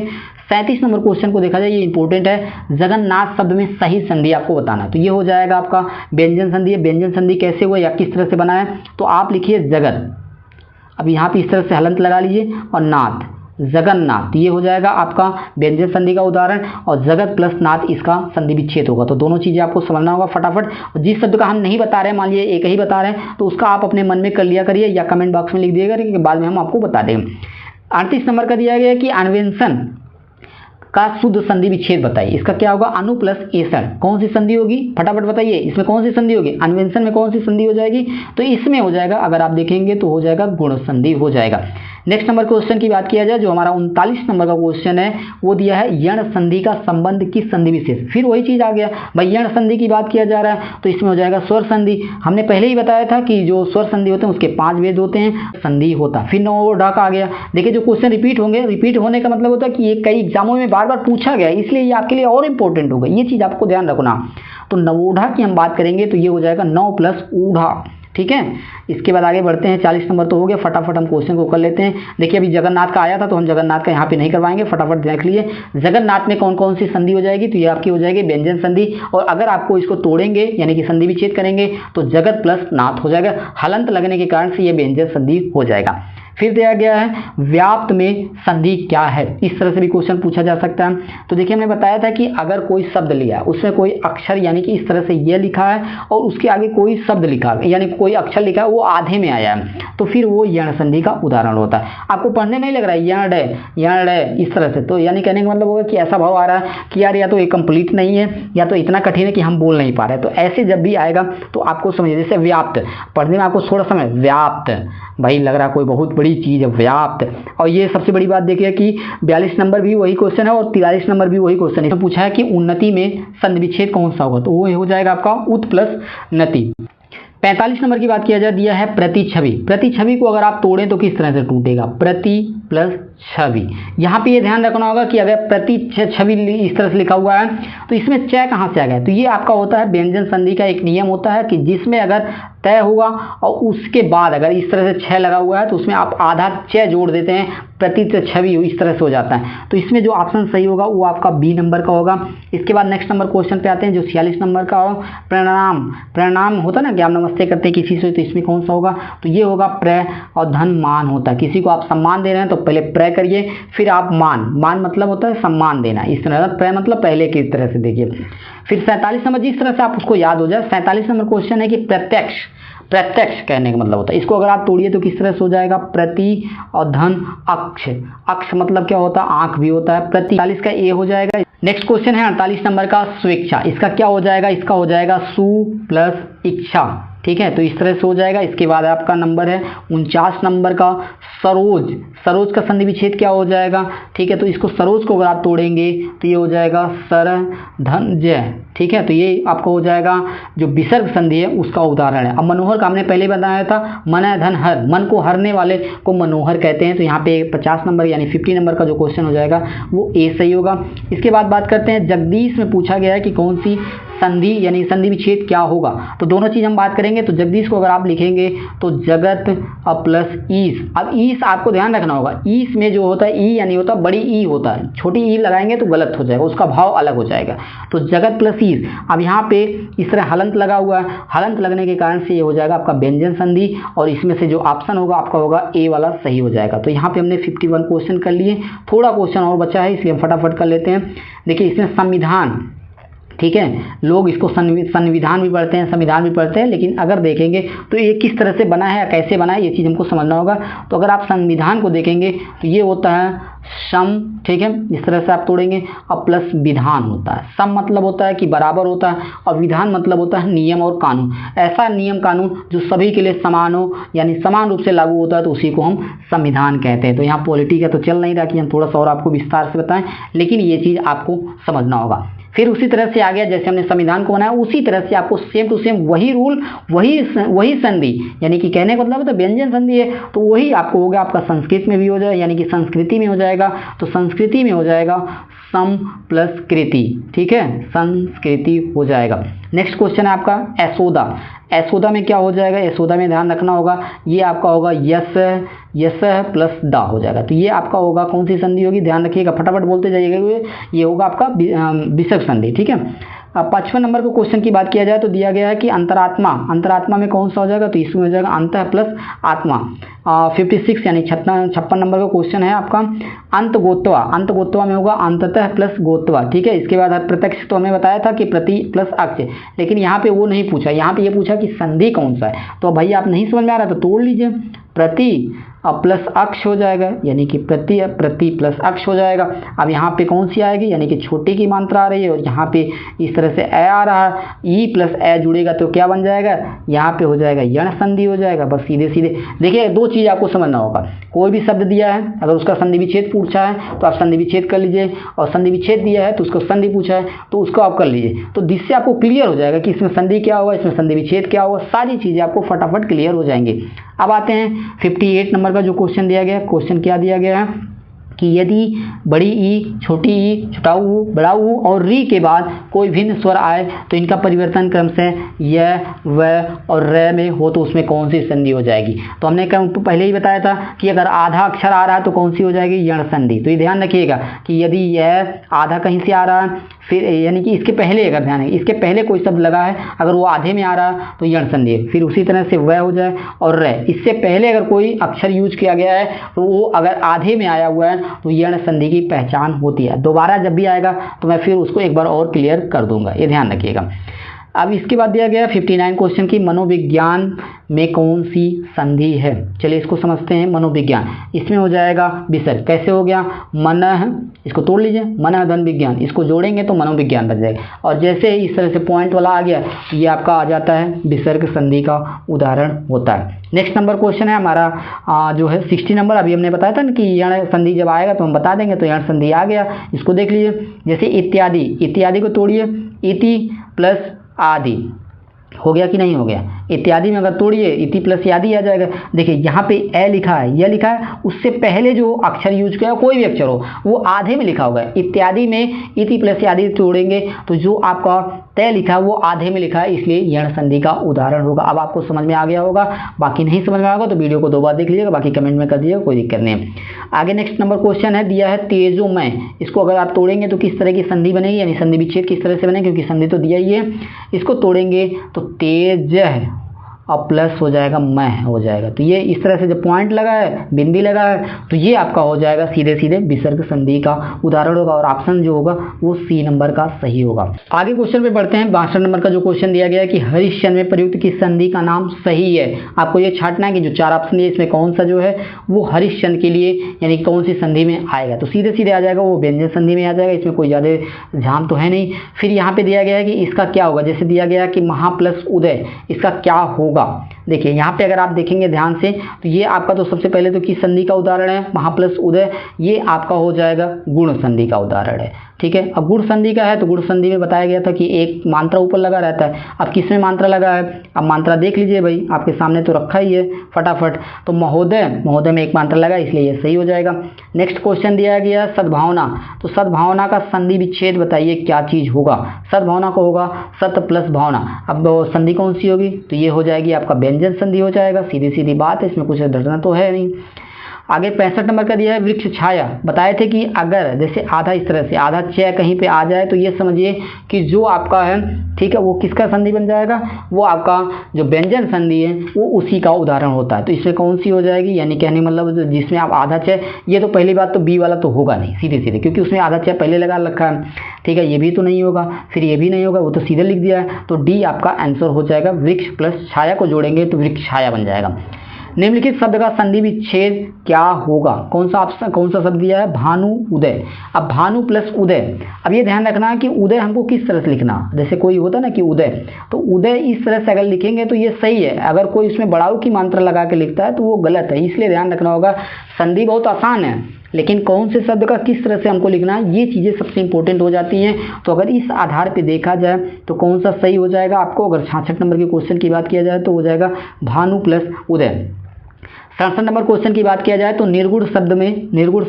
37 नंबर क्वेश्चन को देखा जाए, ये इंपॉर्टेंट है। जगन्नाथ शब्द में सही संधि आपको बताना, तो ये हो जाएगा आपका व्यंजन संधि है। व्यंजन संधि कैसे हुआ या किस तरह से बना है, तो आप लिखिए जगत, अब यहाँ पे इस तरह से हलंत लगा लीजिए, और नाथ, जगन्नाथ, ये हो जाएगा आपका व्यंजन संधि का उदाहरण, और जगत प्लस नाथ इसका संधि विच्छेद होगा। तो दोनों चीजें आपको समझना होगा फटाफट। और जिस शब्द का हम नहीं बता रहे हैं, मान लीजिए एक ही बता रहे हैं, तो उसका आप अपने मन में कर लिया करिए या कमेंट बॉक्स में लिख दिएगा, क्योंकि बाद में हम आपको बता देंगे। 38 नंबर का दिया गया कि अन्वेंशन का शुद्ध संधि विच्छेद बताइए। इसका क्या होगा, अनु प्लस एसड़, कौन सी संधि होगी, फटाफट बताइए, इसमें कौन सी संधि होगी, अन्वेंशन में कौन सी संधि हो जाएगी, तो इसमें हो जाएगा, अगर आप देखेंगे तो हो जाएगा गुण संधि हो जाएगा। नेक्स्ट नंबर क्वेश्चन की बात किया जाए, जो हमारा 39 नंबर का क्वेश्चन है, वो दिया है यण संधि का संबंध किस संधि विशेष। फिर वही चीज आ गया भाई, यण संधि की बात किया जा रहा है, तो इसमें हो जाएगा स्वर संधि। हमने पहले ही बताया था कि जो स्वर संधि होते हैं उसके 5 भेद होते हैं, संधि होता। फिर नवोढ़ा का आ गया। देखिए जो क्वेश्चन रिपीट होंगे, रिपीट होने का मतलब होता है कि ये कई एग्जामों में बार बार पूछा गया, इसलिए ये आपके लिए और इंपॉर्टेंट होगा, ये चीज आपको ध्यान रखना। तो नवोढ़ा की हम बात करेंगे तो ये हो जाएगा 9 प्लस ऊढ़ा, ठीक है। इसके बाद आगे बढ़ते हैं, 40 नंबर तो हो गया, फटाफट हम क्वेश्चन को कर लेते हैं। देखिए अभी जगन्नाथ का आया था तो हम जगन्नाथ का यहाँ पे नहीं करवाएंगे, फटाफट देख लीजिए। जगन्नाथ में कौन कौन सी संधि हो जाएगी, तो ये आपकी हो जाएगी व्यंजन संधि, और अगर आपको इसको तोड़ेंगे यानी कि संधि विच्छेद करेंगे तो जगत प्लस नाथ हो जाएगा, हलंत लगने के कारण से ये व्यंजन संधि हो जाएगा। फिर दिया गया है व्याप्त में संधि क्या है, इस तरह से भी क्वेश्चन पूछा जा सकता है। तो देखिए हमने बताया था कि अगर कोई शब्द लिया, उसमें कोई अक्षर यानी कि इस तरह से ये लिखा है और उसके आगे कोई शब्द लिखा है यानी कोई अक्षर लिखा है वो आधे में आया है, तो फिर वो यण संधि का उदाहरण होता है। आपको पढ़ने नहीं लग रहा है यण इस तरह से, तो यानी कहने का मतलब होगा कि ऐसा भाव आ रहा है कि यार या तो ये कंप्लीट नहीं है या तो इतना कठिन है कि हम बोल नहीं पा रहे। तो ऐसे जब भी आएगा तो आपको समझिए, जैसे व्याप्त, पढ़ने में आपको थोड़ा समय, व्याप्त भाई लग रहा कोई बहुत बड़ी बड़ी चीज़ है, व्याप्त। और ये सबसे बड़ी बात देखिए कि 42 नंबर भी वही क्वेश्चन है और 43 नंबर भी वही क्वेश्चन है। इसमें पूछा है कि उन्नति में संधि विच्छेद कौन सा होगा, तो वो हो जाएगा आपका उत प्लस नति। 45 नंबर की बात किया जाए, दिया है प्रतिछवि। प्रतिछवि को अगर आप तोड़ें तो किस तरह से टूटेगा, प्रति प्लस छवि। यहाँ पे ये ध्यान रखना होगा कि अगर प्रति छवि इस तरह से लिखा हुआ है तो इसमें च कहाँ से आ गया, तो ये आपका होता है व्यंजन संधि का एक नियम होता है कि जिसमें अगर तय होगा और उसके बाद अगर इस तरह से छ लगा हुआ है तो उसमें आप आधा च जोड़ देते हैं, प्रति छवि इस तरह से हो जाता है। तो इसमें जो ऑप्शन सही होगा वो आपका बी नंबर का होगा। इसके बाद नेक्स्ट नंबर क्वेश्चन पे आते हैं जो 46 नंबर का हो, प्रणाम। प्रणाम होता है ना कि आप नमस्ते करते हैं किसी से, तो इसमें कौन सा होगा, तो ये होगा प्र और धन मान होता है। किसी को आप सम्मान दे रहे हैं तो पहले प्र करिए, फिर आप मान। मान मतलब होता है सम्मान देना, इस तरह प्र मतलब पहले की तरह से देखिए। फिर 47 नंबर जिस तरह से आप उसको याद हो जाए, 47 नंबर क्वेश्चन है कि प्रत्यक्ष। प्रत्यक्ष कहने का मतलब होता है, इसको अगर आप तोड़िए तो किस तरह से हो जाएगा, प्रति और धन अक्ष। अक्ष मतलब क्या होता है, आंख भी होता है। प्रति 40 का ए हो जाएगा। नेक्स्ट क्वेश्चन है 48 नंबर का स्वेच्छा। इसका क्या हो जाएगा, इसका हो जाएगा सु प्लस इच्छा, ठीक है, तो इस तरह से हो जाएगा। इसके बाद आपका नंबर है 49 नंबर का सरोज। सरोज का संधि विच्छेद क्या हो जाएगा, ठीक है, तो इसको सरोज को अगर आप तोड़ेंगे तो ये हो जाएगा सर धन जय, ठीक है, तो ये आपको हो जाएगा जो विसर्ग संधि है उसका उदाहरण है। अब मनोहर का हमने पहले बताया था, मन है धन हर, मन को हरने वाले को मनोहर कहते हैं। तो यहाँ पे 50 नंबर यानी 50 नंबर का जो क्वेश्चन हो जाएगा वो ए सही होगा। इसके बाद बात करते हैं जगदीश में पूछा गया है कि कौन सी संधि यानी संधि विच्छेद क्या होगा, तो दोनों चीज़ हम बात करेंगे। तो जगदीश को अगर आप लिखेंगे तो जगत प्लस ईस। अब ईस आपको ध्यान रखना होगा, ईस में जो होता है ई यानी होता है बड़ी ई होता है, छोटी ई लगाएंगे तो गलत हो जाएगा, उसका भाव अलग हो जाएगा। तो जगत प्लस ईस। अब यहाँ पे इस तरह हलंत लगा हुआ है, हलंत लगने के कारण से ये हो जाएगा आपका व्यंजन संधि, और इसमें से जो ऑप्शन होगा आपका होगा ए वाला सही हो जाएगा। तो यहाँ पे हमने 51 क्वेश्चन कर लिए, थोड़ा क्वेश्चन और बचा है इसलिए हम फटाफट कर लेते हैं। देखिए इसमें संविधान, ठीक है, लोग इसको संविधान भी पढ़ते हैं, संविधान भी पढ़ते हैं, लेकिन अगर देखेंगे तो ये किस तरह से बना है या कैसे बना है ये चीज़ हमको समझना होगा। तो अगर आप संविधान को देखेंगे तो ये होता है सम, ठीक है, इस तरह से आप तोड़ेंगे, और प्लस विधान होता है। सम मतलब होता है कि बराबर होता है, और विधान मतलब होता है नियम और कानून। ऐसा नियम कानून जो सभी के लिए समान हो यानी समान रूप से लागू होता है, तो उसी को हम संविधान कहते हैं। तो यहाँ पॉलिटी का तो चल नहीं रहा कि हम थोड़ा सा और आपको विस्तार से बताएं, लेकिन ये चीज़ आपको समझना होगा। फिर उसी तरह से आ गया, जैसे हमने संविधान को बनाया उसी तरह से आपको सेम टू सेम वही रूल, वही संधि, यानी कि कहने का मतलब तो व्यंजन संधि है, तो वही आपको हो गया। आपका संस्कृत में भी हो जाए यानी कि संस्कृति में हो जाएगा, तो संस्कृति में हो जाएगा सम प्लस कृति, ठीक है, संस्कृति हो जाएगा। नेक्स्ट क्वेश्चन है आपका यशोदा। यशोदा में क्या हो जाएगा, यशोदा में ध्यान रखना होगा, ये आपका होगा यस, यस प्लस दा हो जाएगा। तो ये आपका होगा कौन सी संधि होगी, ध्यान रखिएगा, फटाफट बोलते जाइएगा, ये होगा आपका विसर्ग संधि, ठीक है। 55 नंबर को क्वेश्चन की बात किया जाए तो दिया गया है कि अंतरात्मा। अंतरात्मा में कौन सा हो जाएगा, तो इसमें हो जाएगा अंत प्लस आत्मा। 56 यानी 56 नंबर का क्वेश्चन है आपका अंत गोत्वा। अंत गोत्वा में होगा अंततः प्लस गोत्वा, ठीक है। इसके बाद प्रत्यक्ष तो हमें बताया था कि प्रति प्लस अक्ष, लेकिन यहाँ पे वो नहीं पूछा, यहाँ पे ये पूछा कि संधि कौन सा है। तो भाई आप नहीं समझ में आ रहा तो तोड़ लीजिए, प्रति प्लस अक्ष हो जाएगा, यानी कि प्रति प्लस अक्ष हो जाएगा। अब यहाँ पे कौन सी आएगी, यानी कि छोटी की मात्रा आ रही है, और यहाँ पे इस तरह से ए आ रहा है, ई प्लस ए जुड़ेगा तो क्या बन जाएगा, यहाँ पे हो जाएगा यण संधि हो जाएगा। बस सीधे सीधे देखिए, दो चीज़ आपको समझना होगा, कोई भी शब्द दिया है अगर उसका संधि विच्छेद पूछा है तो आप संधि विच्छेद कर लीजिए, और संधि विच्छेद दिया है तो उसको संधि पूछा है तो उसको आप कर लीजिए, तो जिससे आपको क्लियर हो जाएगा कि इसमें संधि क्या होगा, इसमें संधि विच्छेद क्या होगा, सारी चीज़ें आपको फटाफट क्लियर हो जाएंगी। अब आते हैं 58 नंबर का जो क्वेश्चन दिया गया। क्वेश्चन क्या दिया गया है कि यदि बड़ी ई, छोटी ई, छोटा ऊ, बड़ा ऊ और री के बाद कोई भिन्न स्वर आए तो इनका परिवर्तन क्रम से य, व और र में हो तो उसमें कौन सी संधि हो जाएगी। तो हमने पहले ही बताया था कि अगर आधा अक्षर आ रहा है तो कौन सी हो जाएगी, यण संधि। तो ये ध्यान रखिएगा कि यदि यह आधा कहीं से आ रहा है, फिर यानी कि इसके पहले अगर ध्यान है इसके पहले कोई शब्द लगा है, अगर वो आधे में आ रहा है तो यण संधि है। फिर उसी तरह से वह हो जाए, और र, इससे पहले अगर कोई अक्षर यूज किया गया है तो वो अगर आधे में आया हुआ है तो यण संधि की पहचान होती है। दोबारा जब भी आएगा तो मैं फिर उसको एक बार और क्लियर कर दूंगा, ये ध्यान रखिएगा। अब इसके बाद दिया गया 59 क्वेश्चन की मनोविज्ञान में कौन सी संधि है। चलिए इसको समझते हैं। मनोविज्ञान, इसमें हो जाएगा विसर्ग। कैसे हो गया? मनः, इसको तोड़ लीजिए, मनः धन विज्ञान, इसको जोड़ेंगे तो मनोविज्ञान बन जाएगा। और जैसे ही इस तरह से पॉइंट वाला आ गया तो ये आपका आ जाता है विसर्ग संधि का उदाहरण होता है। नेक्स्ट नंबर क्वेश्चन है हमारा जो है 60 नंबर। अभी हमने बताया था ना कि यण संधि जब आएगा तो हम बता देंगे, तो यण संधि आ गया। इसको देख लीजिए, जैसे इत्यादि, इत्यादि को तोड़िए, इति प्लस आदि हो गया कि नहीं हो गया? इत्यादि में अगर तोड़िए इति प्लस आदि आ जाएगा। देखिए यहाँ पे ए लिखा है, यह लिखा है, उससे पहले जो अक्षर यूज किया कोई भी अक्षर हो वो आधे में लिखा होगा। इत्यादि में इति प्लस आदि तोड़ेंगे तो जो आपका तय लिखा है वो आधे में लिखा है, इसलिए यण संधि का उदाहरण होगा। अब आपको समझ में आ गया होगा, बाकी नहीं समझ में आएगा तो वीडियो को 2 बार देख लीजिएगा, बाकी कमेंट में कर दीजिएगा, कोई दिक्कत नहीं है। आगे नेक्स्ट नंबर क्वेश्चन है, दिया है तेजोमय। इसको अगर आप तोड़ेंगे तो किस तरह की संधि बनेगी, यानी संधि विच्छेद किस तरह से बनेगी, क्योंकि संधि तो दिया ही है। इसको तोड़ेंगे तो तेज है और प्लस हो जाएगा मैं हो जाएगा। तो ये इस तरह से जब पॉइंट लगा है, बिंदी लगा है, तो ये आपका हो जाएगा सीधे सीधे विसर्ग संधि का उदाहरण होगा। और ऑप्शन जो होगा वो सी नंबर का सही होगा। आगे क्वेश्चन पे बढ़ते हैं। 62 नंबर का जो क्वेश्चन दिया गया है कि हरिश्चंद्र में प्रयुक्त किस संधि का नाम सही है। आपको ये छांटना है कि जो 4 ऑप्शन है इसमें कौन सा जो है वो हरिश्चंद्र के लिए यानी कौन सी संधि में आएगा। तो सीधे सीधे आ जाएगा वो व्यंजन संधि में आ जाएगा, इसमें कोई ज़्यादा झाम तो है नहीं। फिर यहाँ पे दिया गया है कि इसका क्या होगा, जैसे दिया गया कि महा प्लस उदय, इसका क्या होगा। देखिए यहाँ पे अगर आप देखेंगे ध्यान से तो ये आपका तो सबसे पहले तो किस संधि का उदाहरण है, महा प्लस उदय, ये आपका हो जाएगा गुण संधि का उदाहरण है। ठीक है, अब गुण संधि का है तो गुण संधि में बताया गया था कि एक मात्रा ऊपर लगा रहता है। अब किस में मात्रा लगा है, अब मात्रा देख लीजिए भाई, आपके सामने तो रखा ही है फटाफट। तो महोदय, महोदय में एक मात्रा लगा इसलिए ये सही हो जाएगा। नेक्स्ट क्वेश्चन दिया गया सद्भावना। तो सद्भावना का संधि विच्छेद बताइए क्या चीज़ होगा। सद्भावना को होगा सत प्लस भावना। अब संधि कौन सी होगी, तो ये हो जाएगी आपका व्यंजन संधि हो जाएगा। सीधी सीधी बात है, इसमें कुछ डरना तो है नहीं। आगे 65 नंबर का दिया है वृक्ष छाया। बताए थे कि अगर जैसे आधा इस तरह से आधा च कहीं पे आ जाए तो ये समझिए कि जो आपका है, ठीक है, वो किसका संधि बन जाएगा, वो आपका जो व्यंजन संधि है वो उसी का उदाहरण होता है। तो इसमें कौन सी हो जाएगी, यानी कहने मतलब जिसमें आप आधा च, ये तो पहली बात तो बी वाला तो होगा नहीं सीधे सीधे, क्योंकि उसमें आधा च पहले लगा रखा है। ठीक है, ये भी तो नहीं होगा, फिर ये भी नहीं होगा, वो तो सीधे लिख दिया है। तो डी आपका आंसर हो जाएगा। वृक्ष प्लस छाया को जोड़ेंगे तो वृक्ष छाया बन जाएगा। निम्नलिखित शब्द का संधि विच्छेद क्या होगा। कौन सा ऑप्शन, कौन सा शब्द दिया है, भानु उदय। अब भानु प्लस उदय, अब ये ध्यान रखना है कि उदय हमको किस तरह से लिखना। जैसे कोई होता ना कि उदय, तो उदय इस तरह से अगर लिखेंगे तो ये सही है। अगर कोई उसमें बड़ाऊ की मात्रा लगा के लिखता है तो वो गलत है, इसलिए ध्यान रखना होगा। संधि बहुत आसान है, लेकिन कौन से शब्द का किस तरह से हमको लिखना है, ये चीज़ें सबसे इंपॉर्टेंट हो जाती हैं। तो अगर इस आधार पे देखा जाए तो कौन सा सही हो जाएगा आपको। अगर 66 नंबर के क्वेश्चन की बात किया जाए तो हो जाएगा भानु प्लस उदय। 67 नंबर क्वेश्चन की बात किया जाए तो निर्गुण शब्द में निर्गुण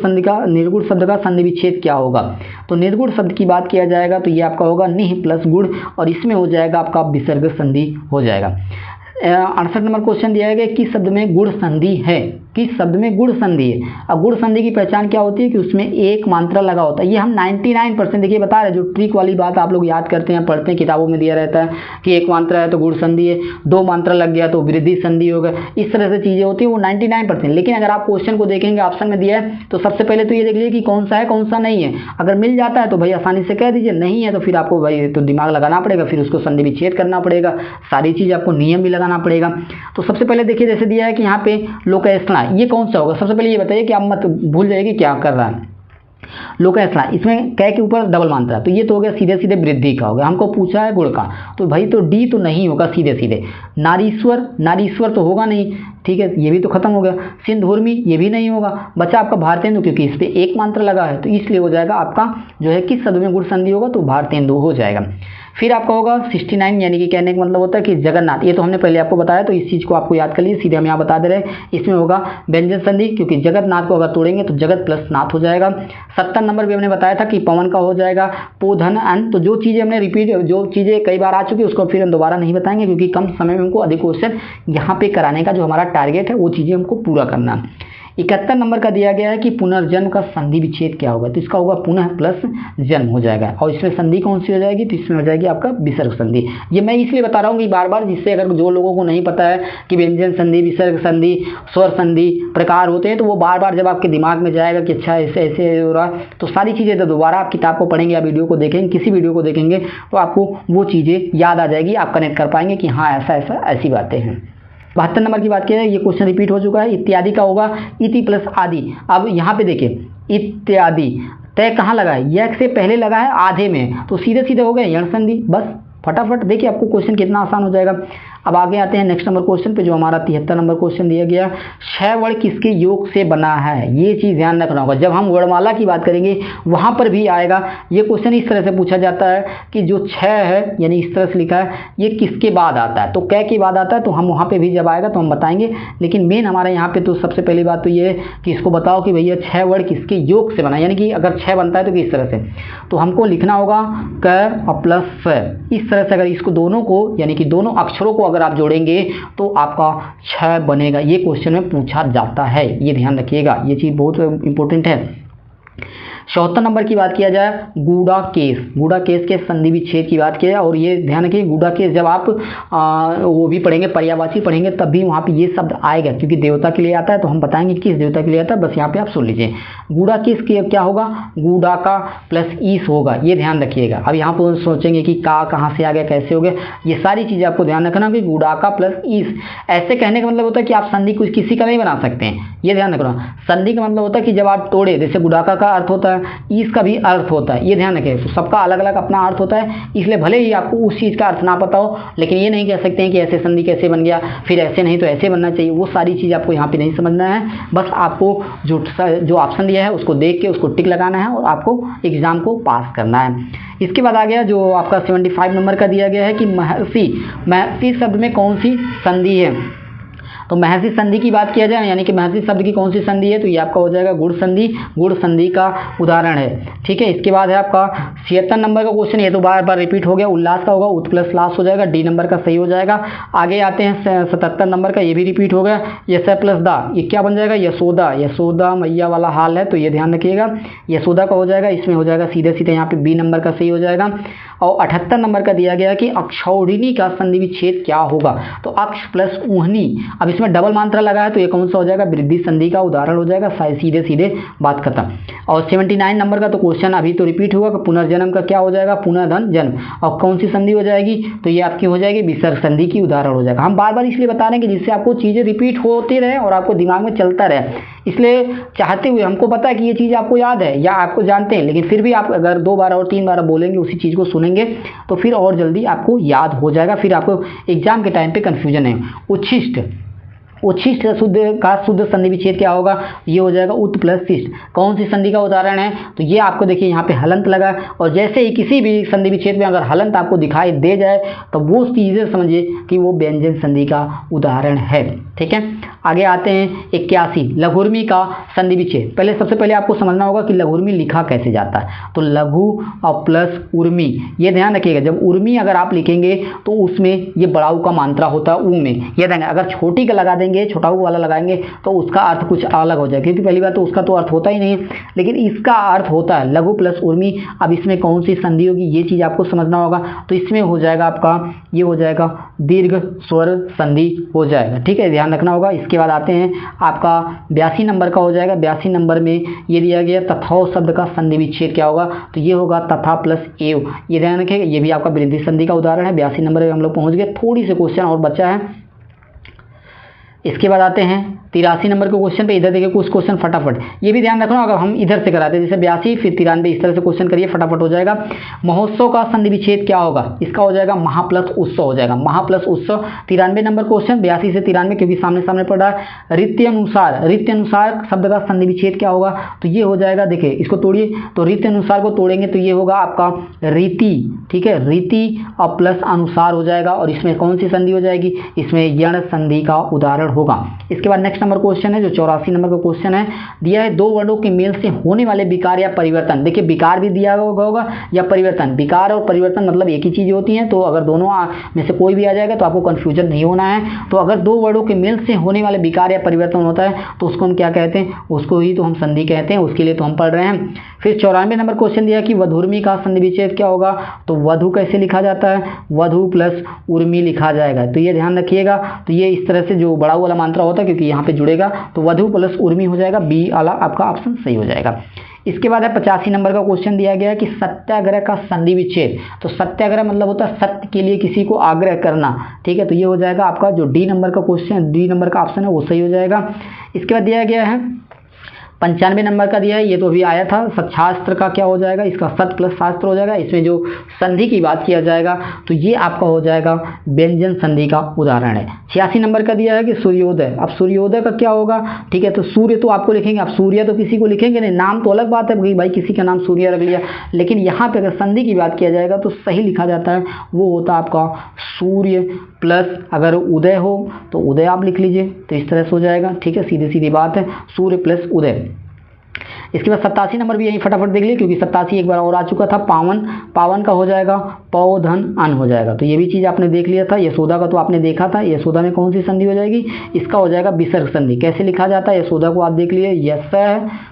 शब्द का संधि विच्छेद क्या होगा। तो निर्गुण शब्द की बात किया जाएगा तो ये आपका होगा निह प्लस गुण, और इसमें हो जाएगा आपका विसर्ग संधि हो जाएगा। 68 नंबर क्वेश्चन दिया गया किस शब्द में गुण संधि है, किस शब्द में गुण संधि है। अब गुण संधि की पहचान क्या होती है कि उसमें एक मात्रा लगा होता है। ये हम 99% देखिए बता रहे हैं, जो ट्रिक वाली बात आप लोग याद करते हैं, पढ़ते हैं, किताबों में दिया रहता है कि एक मात्रा है तो गुण संधि है, 2 मात्रा लग गया तो वृद्धि संधि होगा। इस तरह से चीज़ें होती है, वो 99%। लेकिन अगर आप क्वेश्चन को देखेंगे, ऑप्शन में दिया है, तो सबसे पहले तो ये देख लीजिए कि कौन सा है कौन सा नहीं है। अगर मिल जाता है तो भाई आसानी से कह दीजिए, नहीं है तो फिर आपको भाई तो दिमाग लगाना पड़ेगा, फिर उसको संधि विच्छेद करना पड़ेगा, सारी चीज़ आपको नियम भी लगाना पड़ेगा। तो सबसे पहले देखिए जैसे दिया है कि यहाँ पे लोकैष्णा, ये कौन सा होगा। सबसे पहले ये बताइए कि आप मत भूल जाइए क्या कर रहा है। लोकैष्णा, इसमें कै के ऊपर डबल मात्रा, तो ये तो हो गया सीधे सीधे वृद्धि का हो गया। हमको पूछा है गुण का, तो भाई तो डी तो नहीं होगा सीधे सीधे। नारीश्वर, नारीश्वर तो होगा नहीं, ठीक है, ये भी तो खत्म हो गया। सिंधुर्मी, ये भी नहीं होगा। बचा आपका भारतेंदु, क्योंकि इस पर एक मात्रा लगा है, तो इसलिए हो जाएगा आपका जो है किस शब्द में गुण संधि होगा, तो भारतेंदु हो जाएगा। फिर आपका होगा 69, यानी कि कहने का मतलब होता है कि जगन्नाथ, ये तो हमने पहले आपको बताया, तो इस चीज़ को आपको याद कर लीजिए, सीधे हम यहाँ बता दे रहे हैं। इसमें होगा व्यंजन संधि, क्योंकि जगन्नाथ को अगर तोड़ेंगे तो जगत प्लस नाथ हो जाएगा। 70 नंबर भी हमने बताया था कि पवन का हो जाएगा पोधन अन। तो जो चीज़ें हमने रिपीट, जो चीज़ें कई बार आ चुकी उसको फिर हम दोबारा नहीं बताएंगे, क्योंकि कम समय में हमको अधिक क्वेश्चन यहाँ पे कराने का जो हमारा टारगेट है वो चीज़ें हमको पूरा करना है। 71 नंबर का दिया गया है कि पुनर्जन्म का संधि विच्छेद क्या होगा, तो इसका होगा पुनः प्लस जन्म हो जाएगा। और इसमें संधि कौन सी हो जाएगी, तो इसमें हो जाएगी आपका विसर्ग संधि। ये मैं इसलिए बता रहा हूँ कि बार बार, जिससे अगर जो लोगों को नहीं पता है कि व्यंजन संधि, विसर्ग संधि, स्वर संधि प्रकार होते हैं, तो वो बार बार जब आपके दिमाग में जाएगा कि अच्छा ऐसे ऐसे हो रहा, तो सारी चीज़ें तो दोबारा आप किताब को पढ़ेंगे या वीडियो को देखेंगे, किसी वीडियो को देखेंगे तो आपको वो चीज़ें याद आ जाएगी, आप कनेक्ट कर पाएंगे कि हाँ ऐसा ऐसा ऐसी बातें हैं। 72 नंबर की बात की है, ये क्वेश्चन रिपीट हो चुका है। इत्यादि का होगा इति प्लस आदि। अब यहाँ पे देखिए इत्यादि तय कहाँ लगा है, यह से पहले लगा है आधे में, तो सीधे सीधे हो गए यण संधि, बस फटाफट। देखिए आपको क्वेश्चन कितना आसान हो जाएगा। अब आगे आते हैं नेक्स्ट नंबर क्वेश्चन पे, जो हमारा 73 नंबर क्वेश्चन दिया गया, छह वर्ण किसके योग से बना है, ये चीज़ ध्यान रखना होगा। जब हम वर्णमाला की बात करेंगे वहाँ पर भी आएगा ये क्वेश्चन। इस तरह से पूछा जाता है कि जो छह है, यानी इस तरह से लिखा है, ये किसके बाद आता है, तो कै के बाद आता है, तो हम वहाँ पर भी जब आएगा तो हम बताएंगे। लेकिन मेन हमारा यहाँ पर तो सबसे पहली बात तो ये है कि इसको बताओ कि भैया छह वर्ण किसके योग से बना, यानी कि अगर छह बनता है तो किस तरह से, तो हमको लिखना होगा क प्लस फ। इस तरह से अगर इसको दोनों को, यानी कि दोनों अक्षरों को अगर आप जोड़ेंगे तो आपका छह बनेगा। ये क्वेश्चन में पूछा जाता है, ये ध्यान रखिएगा, ये चीज़ बहुत इंपॉर्टेंट है। 74 नंबर की बात किया जाए, गूढ़ा केस के संधि विच्छेद की बात किया, और ये ध्यान रखिए गूढ़ा केस जब आप वो भी पढ़ेंगे, पर्यायवाची पढ़ेंगे, तब भी वहाँ पे ये शब्द आएगा, क्योंकि देवता के लिए आता है, तो हम बताएंगे किस देवता के लिए आता है, बस यहाँ पे आप सुन लीजिए। गूढ़ा केस के क्या होगा, गूढ़ा का प्लस ईस होगा, ये ध्यान रखिएगा। अब यहाँ पर सोचेंगे कि का कहाँ से आ गया, कैसे हो गया, ये सारी चीज़ें आपको ध्यान रखना कि गूढ़ा का प्लस ईस। ऐसे कहने का मतलब होता है कि आप संधि कुछ किसी का नहीं बना सकते हैं, ये ध्यान रखना। संधि का मतलब होता है कि जब आप तोड़े, जैसे गुड़ाका का अर्थ होता है, ईस का भी अर्थ होता है, ये ध्यान रखें। तो सबका अलग अलग अपना अर्थ होता है, इसलिए भले ही आपको उस चीज़ का अर्थ ना पता हो, लेकिन ये नहीं कह सकते हैं कि ऐसे संधि कैसे बन गया, फिर ऐसे नहीं तो ऐसे बनना चाहिए, वो सारी चीज़ आपको यहाँ पे नहीं समझना है। बस आपको जो ऑप्शन दिया है उसको देख के उसको टिक लगाना है और आपको एग्जाम को पास करना है। इसके बाद आ गया जो आपका 75 नंबर का दिया गया है कि महर्षि शब्द में कौन सी संधि है, तो महर्षि संधि की बात किया जाए, यानी कि महर्षि शब्द की कौन सी संधि है, तो ये आपका हो जाएगा गुण संधि। गुण संधि का उदाहरण है, ठीक है। इसके बाद है आपका 76 नंबर का क्वेश्चन, ये तो बार बार रिपीट हो गया, उल्लास का होगा, उत प्लस लास हो जाएगा, डी नंबर का सही हो जाएगा। आगे आते हैं 77 नंबर का, ये भी रिपीट हो गया, यश प्लस दा, ये क्या बन जाएगा, यशोदा मैया वाला हाल है, तो ये ध्यान रखिएगा, यशोदा का हो जाएगा, इसमें हो जाएगा सीधे सीधे यहाँ पे बी नंबर का सही हो जाएगा। और 78 नंबर का दिया गया कि अक्षौहिणी का संधि विच्छेद क्या होगा, तो अक्ष प्लस ऊहनी। अब इसमें डबल मात्रा लगा है, तो ये कौन सा हो जाएगा, वृद्धि संधि का उदाहरण हो जाएगा, सीधे सीधे बात खत्म। और 79 नंबर का तो क्वेश्चन अभी तो रिपीट हुआ कि पुनर्जन्म का क्या हो जाएगा, पुनर्धन जन्म, और कौन सी संधि हो जाएगी, तो ये आपकी हो जाएगी विसर्ग संधि की उदाहरण हो जाएगा। हम बार बार इसलिए बता रहे हैं कि जिससे आपको चीज़ें रिपीट होती रहे और आपको दिमाग में चलता रहे, इसलिए चाहते हुए, हमको पता है कि ये चीज़ आपको याद है या आपको जानते हैं, लेकिन फिर भी आप अगर 2 बार और 3 बार बोलेंगे, उसी चीज़ को सुनेंगे, तो फिर और जल्दी आपको याद हो जाएगा, फिर आपको एग्जाम के टाइम पे कन्फ्यूजन है। उच्छिष्ट शुद्ध संधि विच्छेद क्या होगा, ये हो जाएगा उत प्लस शिष्ट। कौन सी संधि का उदाहरण है, तो ये आपको देखिए यहाँ पे हलंत लगा, और जैसे ही किसी भी संधि विच्छेद में अगर हलंत आपको दिखाई दे जाए तो वो चीज़ें समझिए कि वो व्यंजन संधि का उदाहरण है, ठीक है। आगे आते हैं 81 लघुर्मी का संधि विच्छेद। पहले सबसे पहले आपको समझना होगा कि लघुर्मी लिखा कैसे जाता है, तो लघु और प्लस उर्मी, ये ध्यान रखिएगा। जब उर्मी अगर आप लिखेंगे तो उसमें ये बड़ाऊ का मात्रा होता है ऊ में, ये ध्यान। अगर छोटी का लगा देंगे, छोटा ऊ वाला लगाएंगे, तो उसका अर्थ कुछ अलग हो जाएगा, क्योंकि पहली बात तो उसका तो अर्थ होता ही नहीं है, लेकिन इसका अर्थ होता है लघु प्लस उर्मी। अब इसमें कौन सी संधि होगी, ये चीज़ आपको समझना होगा, तो इसमें हो जाएगा आपका, ये हो जाएगा दीर्घ स्वर संधि हो जाएगा, ठीक है, ध्यान रखना होगा। इसके बाद आते हैं आपका 82 नंबर का हो जाएगा। 82 नंबर में ये दिया गया तथौ शब्द का संधि विच्छेद क्या होगा, तो ये होगा तथा प्लस एव, ये ध्यान रखिएगा, ये भी आपका वृद्धि संधि का उदाहरण है। 82 नंबर पे हम लोग पहुंच गए, थोड़ी से क्वेश्चन और बचा है। इसके बाद आते हैं 83 नंबर के क्वेश्चन पे। इधर देखिए कुछ क्वेश्चन फटाफट, ये भी ध्यान रखना, अगर हम इधर से कराते हैं जैसे 82 फिर 93, इस तरह से क्वेश्चन करिए, फटाफट हो जाएगा। महोत्सव का संधि विच्छेद क्या होगा, इसका हो जाएगा महा प्लस उत्सव हो जाएगा, महा प्लस उत्सव। 93 नंबर क्वेश्चन, 82 से 93 क्योंकि सामने सामने पड़ रहा है। रीति अनुसार शब्द का संधि विच्छेद क्या होगा, तो ये हो जाएगा, देखिए इसको तोड़िए, तो रीति अनुसार को तोड़ेंगे तो ये होगा आपका रीति, ठीक है, रीति और प्लस अनुसार हो जाएगा, और इसमें कौन सी संधि हो जाएगी, इसमें यण संधि का उदाहरण होगा। इसके बाद नेक्स्ट नेक्स्ट नंबर क्वेश्चन है जो 84 नंबर का क्वेश्चन है, दिया है दो वर्डों के मेल से होने वाले विकार या परिवर्तन। देखिए विकार भी दिया होगा या परिवर्तन, विकार और परिवर्तन मतलब एक ही चीज़ होती है, तो अगर दोनों में से कोई भी आ जाएगा तो आपको कन्फ्यूजन नहीं होना है। तो अगर दो वर्डों के मेल से होने वाले विकार या परिवर्तन होता है तो उसको हम क्या कहते हैं, उसको ही तो हम संधि कहते हैं, उसके लिए तो हम पढ़ रहे हैं। फिर 94 नंबर क्वेश्चन दिया कि वधुर्मी का संधि विच्छेद क्या होगा, तो वधु कैसे लिखा जाता है, वधु प्लस उर्मी लिखा जाएगा, तो ये ध्यान रखिएगा। तो ये इस तरह से जो बड़ा वाला मात्रा होता है क्योंकि यहाँ पे जुड़ेगा, तो वधु प्लस उर्मी हो जाएगा, बी वाला आपका ऑप्शन सही हो जाएगा। इसके बाद है 85 नंबर का क्वेश्चन दिया गया है कि सत्याग्रह का संधि विच्छेद। तो सत्याग्रह मतलब होता है सत्य के लिए किसी को आग्रह करना, ठीक है, तो ये हो जाएगा आपका जो डी नंबर का क्वेश्चन, डी नंबर का ऑप्शन है वो सही हो जाएगा। इसके बाद दिया गया है 95 नंबर का दिया है, ये तो अभी आया था, सत्शास्त्र का क्या हो जाएगा, इसका सत प्लस शास्त्र हो जाएगा। इसमें जो संधि की बात किया जाएगा तो ये आपका हो जाएगा व्यंजन संधि का उदाहरण है। 86 नंबर का दिया है कि सूर्योदय। अब सूर्योदय का क्या होगा, ठीक है, तो सूर्य तो आपको लिखेंगे, आप सूर्य तो किसी को लिखेंगे नहीं, नाम तो अलग बात है भाई किसी का नाम सूर्य रख लिया, लेकिन यहाँ पे अगर संधि की बात किया जाएगा तो सही लिखा जाता है, वो होता है आपका सूर्य प्लस अगर उदय हो तो उदय आप लिख लीजिए, तो इस तरह से हो जाएगा, ठीक है, सीधी सीधी बात है, सूर्य प्लस उदय। इसके बाद 87 नंबर भी यहीं फटाफट देख लिए क्योंकि 87 एक बार और आ चुका था, पावन, पावन का हो जाएगा पौ धन अन हो जाएगा, तो ये भी चीज़ आपने देख लिया था। यशोदा का तो आपने देखा था, यशोदा में कौन सी संधि हो जाएगी, इसका हो जाएगा विसर्ग संधि। कैसे लिखा जाता है, यशोदा को आप देख लिए, यश है,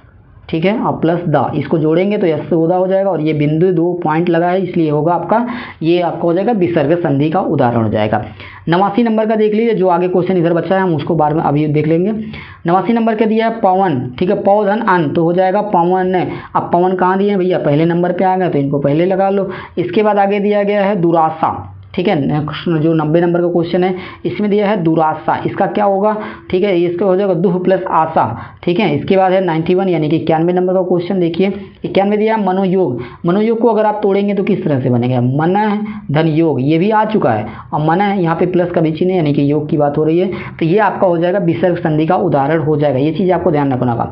ठीक है, और प्लस द, इसको जोड़ेंगे तो यशोदा हो जाएगा, और ये बिंदु 2 पॉइंट लगा है इसलिए होगा आपका, ये आपका हो जाएगा विसर्ग संधि का उदाहरण हो जाएगा। 89 नंबर का देख लीजिए, जो आगे क्वेश्चन इधर बचा है हम उसको बाद में अभी देख लेंगे। 89 नंबर का दिया है पवन, ठीक है, पौ धन अन, तो हो जाएगा पवन। अब पवन कहाँ दिए हैं भैया, पहले नंबर पे आ गए तो इनको पहले लगा लो। इसके बाद आगे दिया गया है दुरासा, ठीक है, नेक्स्ट जो 90 नंबर का क्वेश्चन है इसमें दिया है दुरासा, इसका क्या होगा, ठीक है, इसका हो जाएगा दुह प्लस आशा, ठीक है। इसके बाद है 91 यानी कि 91 नंबर का क्वेश्चन देखिए, 91 दिया मनोयोग। मनोयोग को अगर आप तोड़ेंगे तो किस तरह से बनेगा, मन धन योग, ये भी आ चुका है, और मन है यहाँ पे प्लस का भी चिन्ह यानी कि योग की बात हो रही है, तो ये आपका हो जाएगा विसर्ग संधि का उदाहरण हो जाएगा, ये चीज़ आपको ध्यान रखना होगा।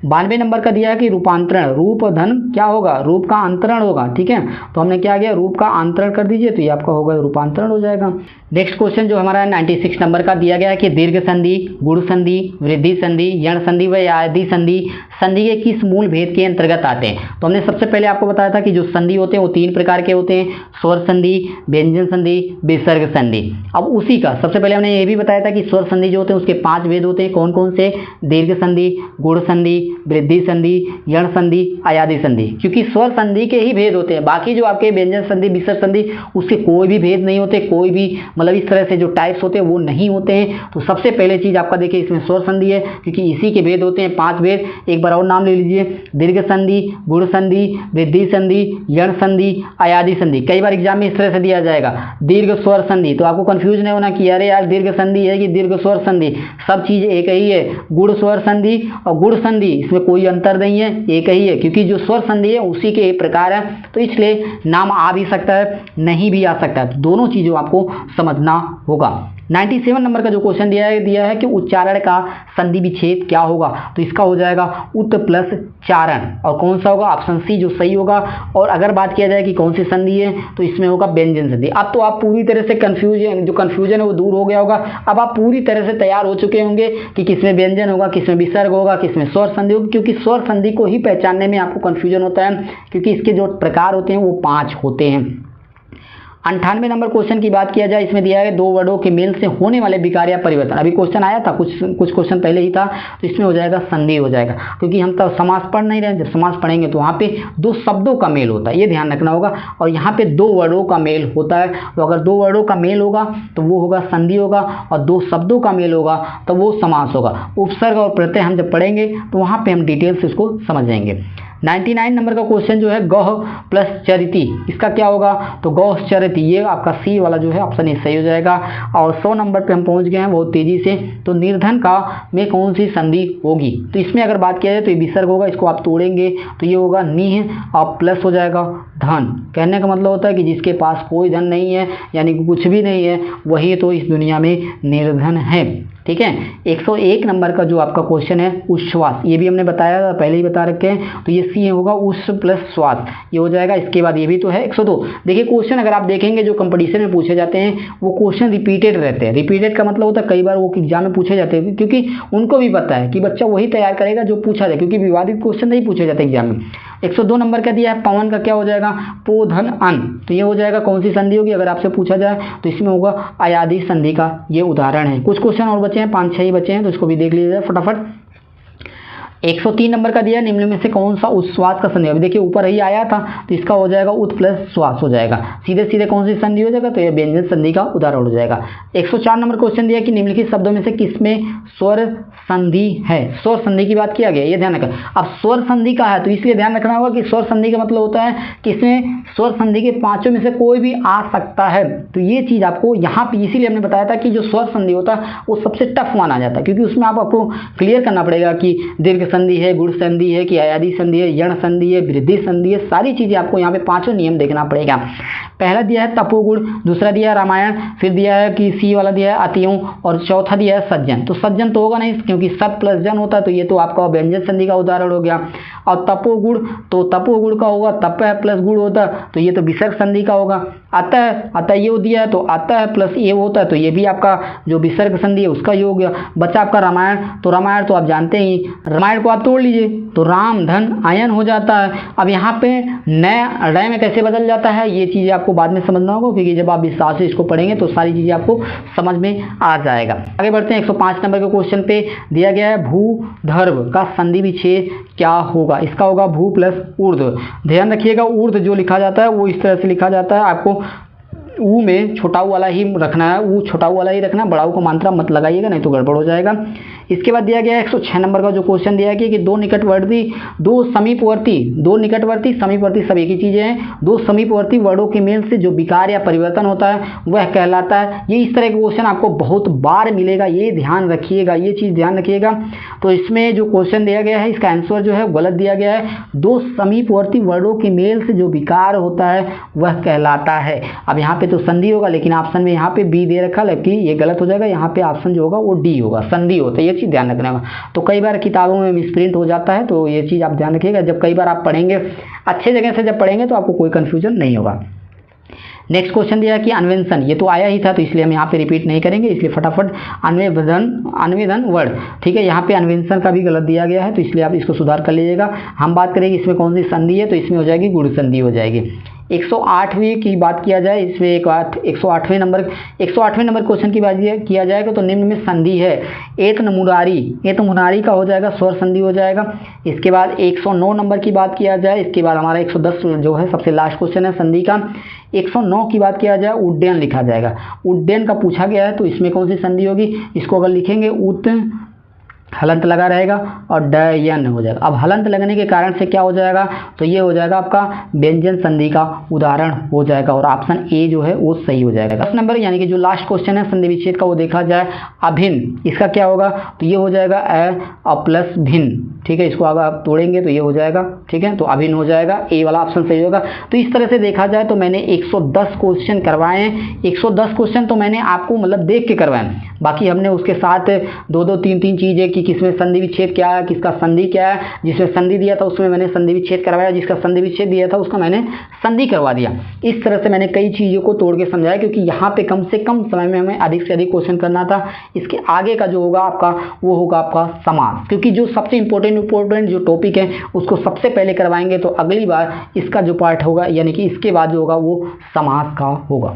92 नंबर का दिया है कि रूपांतरण, रूप धन क्या होगा, रूप का अंतरण होगा, ठीक है, तो हमने क्या किया, रूप का अंतरण कर दीजिए, तो ये आपका होगा रूपांतरण हो जाएगा। नेक्स्ट क्वेश्चन जो हमारा 96 नंबर का दिया गया है कि दीर्घ संधि, गुण संधि, वृद्धि संधि, यण संधि व आदि संधि संधि के किस मूल भेद के अंतर्गत आते हैं। तो हमने सबसे पहले आपको बताया था कि जो संधि होते हैं वो 3 प्रकार के होते हैं, स्वर संधि, व्यंजन संधि, विसर्ग संधि। अब उसी का सबसे पहले हमने ये भी बताया था कि स्वर संधि जो होते हैं उसके 5 भेद होते हैं, कौन कौन से, दीर्घ संधि, गुण संधि, वृद्धि संधि, यण संधि, आदि संधि, क्योंकि स्वर संधि के ही भेद होते हैं, बाकी जो आपके व्यंजन संधि, विसर्ग संधि उसके कोई भी भेद नहीं होते, कोई भी मतलब इस तरह से जो टाइप्स होते हैं वो नहीं होते हैं। तो सबसे पहले चीज आपका देखिए इसमें स्वर संधि है क्योंकि इसी के भेद होते हैं 5 भेद, एक बार और नाम ले लीजिए, दीर्घ संधि, गुण संधि, वृद्धि संधि, यण संधि, आदि संधि। कई बार एग्जाम में इस तरह से दिया जाएगा दीर्घ स्वर संधि, तो आपको कंफ्यूज नहीं होना कि अरे यार दीर्घ संधि है कि दीर्घ स्वर संधि, सब चीज एक ही है, गुण स्वर संधि और गुण संधि इसमें कोई अंतर नहीं है, एक ही है, क्योंकि जो स्वर संधि है उसी के प्रकार है, तो इसलिए नाम आ भी सकता है नहीं भी आ सकता है, दोनों चीजों आपको समझना होगा। 97 नंबर का जो क्वेश्चन दिया है कि उच्चारण का संधि विच्छेद क्या होगा, तो इसका हो जाएगा उत प्लस चारण, और कौन सा होगा, ऑप्शन सी जो सही होगा। और अगर बात किया जाए कि कौन सी संधि है तो इसमें होगा व्यंजन संधि। अब तो आप पूरी तरह से कंफ्यूजन है वो दूर हो गया होगा, अब आप पूरी तरह से तैयार हो चुके होंगे कि किसमें व्यंजन होगा, किसमें विसर्ग होगा, किसमें स्वर संधि होगी, क्योंकि स्वर संधि को ही पहचानने में आपको कंफ्यूजन होता है क्योंकि इसके जो प्रकार होते हैं वो 5 होते हैं। 98 नंबर क्वेश्चन की बात किया जाए, इसमें दिया है 2 वर्डों के मेल से होने वाले विकार या परिवर्तन। अभी क्वेश्चन आया था, कुछ क्वेश्चन पहले ही था, तो इसमें हो जाएगा संधि हो जाएगा, क्योंकि हम तो समास पढ़ नहीं रहे, जब समास पढ़ेंगे तो वहाँ पे 2 शब्दों का मेल होता है, ये ध्यान रखना होगा, और यहाँ पे 2 वर्डों का मेल होता है, तो अगर 2 वर्डों का मेल होगा तो वो होगा संधि होगा, और 2 शब्दों का मेल होगा तो वो समास होगा। उपसर्ग और प्रत्यय हम जब पढ़ेंगे तो वहाँ पे हम डिटेल से इसको समझेंगे। 99 नंबर का क्वेश्चन जो है गौह प्लस चरिति, इसका क्या होगा, तो गौह चरिति, ये आपका सी वाला जो है ऑप्शन ए सही हो जाएगा। और 100 नंबर पे हम पहुंच गए हैं बहुत तेजी से, तो निर्धन का में कौन सी संधि होगी, तो इसमें अगर बात किया जाए तो ये विसर्ग होगा, इसको आप तोड़ेंगे तो ये होगा निह और प्लस हो जाएगा धन। कहने का मतलब होता है कि जिसके पास कोई धन नहीं है यानी कि कुछ भी नहीं है वही तो इस दुनिया में निर्धन है। ठीक है। 101 नंबर का जो आपका क्वेश्चन है उच्छ्वास, ये भी हमने बताया था, पहले ही बता रखे हैं, तो ये सी होगा उच्छ प्लस श्वास, ये हो जाएगा। इसके बाद ये भी तो है 102। देखिए क्वेश्चन अगर आप देखेंगे जो कंपटीशन में पूछे जाते हैं वो क्वेश्चन रिपीटेड रहते हैं। रिपीटेड का मतलब होता है कई बार वो एग्जाम में पूछे जाते हैं, क्योंकि उनको भी पता है कि बच्चा वही तैयार करेगा जो पूछा जाए, क्योंकि विवादित क्वेश्चन नहीं पूछे जाते एग्जाम में। 102 नंबर का दिया है पवन का क्या हो जाएगा, पो धन अन, तो ये हो जाएगा कौन सी संधि होगी अगर आपसे पूछा जाए तो इसमें होगा अयादी संधि का ये उदाहरण है। कुछ क्वेश्चन और बचे हैं, 5-6 ही बचे हैं, तो इसको भी देख लीजिए फटाफट। 103 नंबर का दिया निम्न में से कौन सा उच्छ्वास का संधि, अभी देखिए ऊपर ही आया था तो इसका हो जाएगा उत प्लस श्वास हो जाएगा, सीधे सीधे कौन सी संधि हो जाएगा, तो ये व्यंजन संधि का उदाहरण हो जाएगा। 104 नंबर क्वेश्चन दिया कि निम्नलिखित शब्दों में से किसमें स्वर संधि है, स्वर संधि की बात किया गया, ये ध्यान रखना। अब स्वर संधि का है तो इसलिए ध्यान रखना होगा कि स्वर संधि का मतलब होता है कि इसमें स्वर संधि के पांचों में से कोई भी आ सकता है, तो ये चीज आपको यहाँ पे इसीलिए हमने बताया था कि जो स्वर संधि होता है वो सबसे टफ माना जाता है, क्योंकि उसमें आपको क्लियर करना पड़ेगा कि दीर्घ संधि है, गुण संधि है कि अयादी संधि है, यण संधि है, वृद्धि संधि है, सारी चीजें आपको यहाँ पे पांचों नियम देखना पड़ेगा। पहला दिया है तपोगुण, दूसरा दिया है रामायण, फिर दिया है कि सी वाला दिया है अतियों, और चौथा दिया है सज्जन। तो सज्जन तो होगा नहीं क्योंकि सत प्लस जन होता है, तो ये तो आपका व्यंजन संधि का उदाहरण हो गया। और तपोगुण, तो तपोगुण का होगा तप प्लस गुण होता है, तो ये तो विसर्ग संधि का होगा। अतः ये दिया है तो अतः प्लस ये होता है, तो ये भी आपका जो विसर्ग संधि है उसका ये हो गया। बचा आपका रामायण, तो रामायण तो आप जानते ही, रामायण को आप तोड़ लीजिए तो राम धन आयन हो जाता है। अब यहाँ पे नया रै में कैसे बदल जाता है ये चीज़ें आपको बाद में समझना होगा, क्योंकि जब आप विस्तार से इसको पढ़ेंगे तो सारी चीज़ें आपको समझ में आ जाएगा। आगे बढ़ते हैं 105 नंबर के क्वेश्चन पे दिया गया है भूधर्व का संधि विच्छेद क्या होगा, इसका होगा भू प्लस ऊर्ध्व। ध्यान रखिएगा ऊर्ध्व जो लिखा जाता है वो इस तरह से लिखा जाता है, आपको ऊ में छोटा वाला ही रखना है, ऊ छोटा वाला ही रखना, बड़ा को मात्रा मत लगाइएगा नहीं तो गड़बड़ हो जाएगा। इसके बाद दिया गया 106 नंबर का जो क्वेश्चन दिया गया कि दो निकटवर्ती समीपवर्ती सब एक ही चीजें हैं, दो समीपवर्ती वर्डों के मेल से जो विकार या परिवर्तन होता है वह कहलाता है। ये इस तरह के क्वेश्चन आपको बहुत बार मिलेगा, ये ध्यान रखिएगा, ये चीज ध्यान रखिएगा। तो इसमें जो क्वेश्चन दिया गया है इसका आंसर जो है गलत दिया गया है, दो समीपवर्ती वर्डों के मेल से जो विकार होता है वह कहलाता है। अब यहाँ पे तो संधि होगा, लेकिन ऑप्शन में यहाँ पे बी दे रखा, लेकिन ये गलत हो जाएगा, यहाँ पे ऑप्शन जो होगा वो डी होगा, संधि होता है, ये चीज ध्यान रखना होगा। तो कई बार किताबों में मिसप्रिंट हो जाता है, तो ये चीज आप ध्यान रखिएगा। जब कई बार आप पढ़ेंगे अच्छे जगह से जब पढ़ेंगे तो आपको कोई कंफ्यूजन नहीं होगा। नेक्स्ट क्वेश्चन दिया कि अन्वेषण, ये तो आया ही था तो इसलिए हम यहाँ पे रिपीट नहीं करेंगे, इसलिए फटाफट अन्वेदन वर्ड, ठीक है। यहाँ पे अन्वेषण का भी गलत दिया गया है तो इसलिए आप इसको सुधार कर लीजिएगा। हम बात करेंगे इसमें कौन सी संधि है, तो इसमें हो जाएगी गुण संधि हो जाएगी। 108वीं की बात किया जाए, इसमें 108वें नंबर क्वेश्चन की बात किया जाएगा तो निम्न में संधि है एत मुरारी का हो जाएगा, स्वर संधि हो जाएगा। इसके बाद 109 नंबर की बात किया जाए, इसके बाद हमारा 110 जो है सबसे लास्ट क्वेश्चन है संधि का। 109 की बात किया जाए उड्डयन लिखा जाएगा, उड्डयन का पूछा गया है तो इसमें कौन सी संधि होगी, इसको अगर लिखेंगे उत हलंत लगा रहेगा और डयन हो जाएगा। अब हलंत लगने के कारण से क्या हो जाएगा, तो ये हो जाएगा आपका व्यंजन संधि का उदाहरण हो जाएगा और ऑप्शन ए जो है वो सही हो जाएगा। 10 नंबर यानी कि जो लास्ट क्वेश्चन है संधि विच्छेद का वो देखा जाए अभिन्न, इसका क्या होगा, तो ये हो जाएगा अ प्लस भिन्न, ठीक है। इसको अगर आप तोड़ेंगे तो ये हो जाएगा, ठीक है, तो अभिन्न हो जाएगा, ए वाला ऑप्शन सही होगा। तो इस तरह से देखा जाए तो मैंने 110 क्वेश्चन करवाए हैं। 110 क्वेश्चन तो मैंने आपको मतलब देख के करवाए, बाकी हमने उसके साथ 2-2 3-3 चीजें कि किसमें संधि विच्छेद क्या है, किसका संधि क्या है। जिसमें संधि दिया था उसमें मैंने संधि विच्छेद करवाया, जिसका संधि विच्छेद दिया था उसका मैंने संधि करवा दिया। इस तरह से मैंने कई चीज़ों को तोड़ के समझाया, क्योंकि यहाँ पे कम से कम समय में हमें अधिक से अधिक क्वेश्चन करना था। इसके आगे का जो होगा आपका वो होगा आपका समास, क्योंकि जो सबसे इंपॉर्टेंट जो टॉपिक है उसको सबसे पहले करवाएंगे, तो अगली बार इसका जो पार्ट होगा यानी कि इसके बाद जो होगा वो समास का होगा।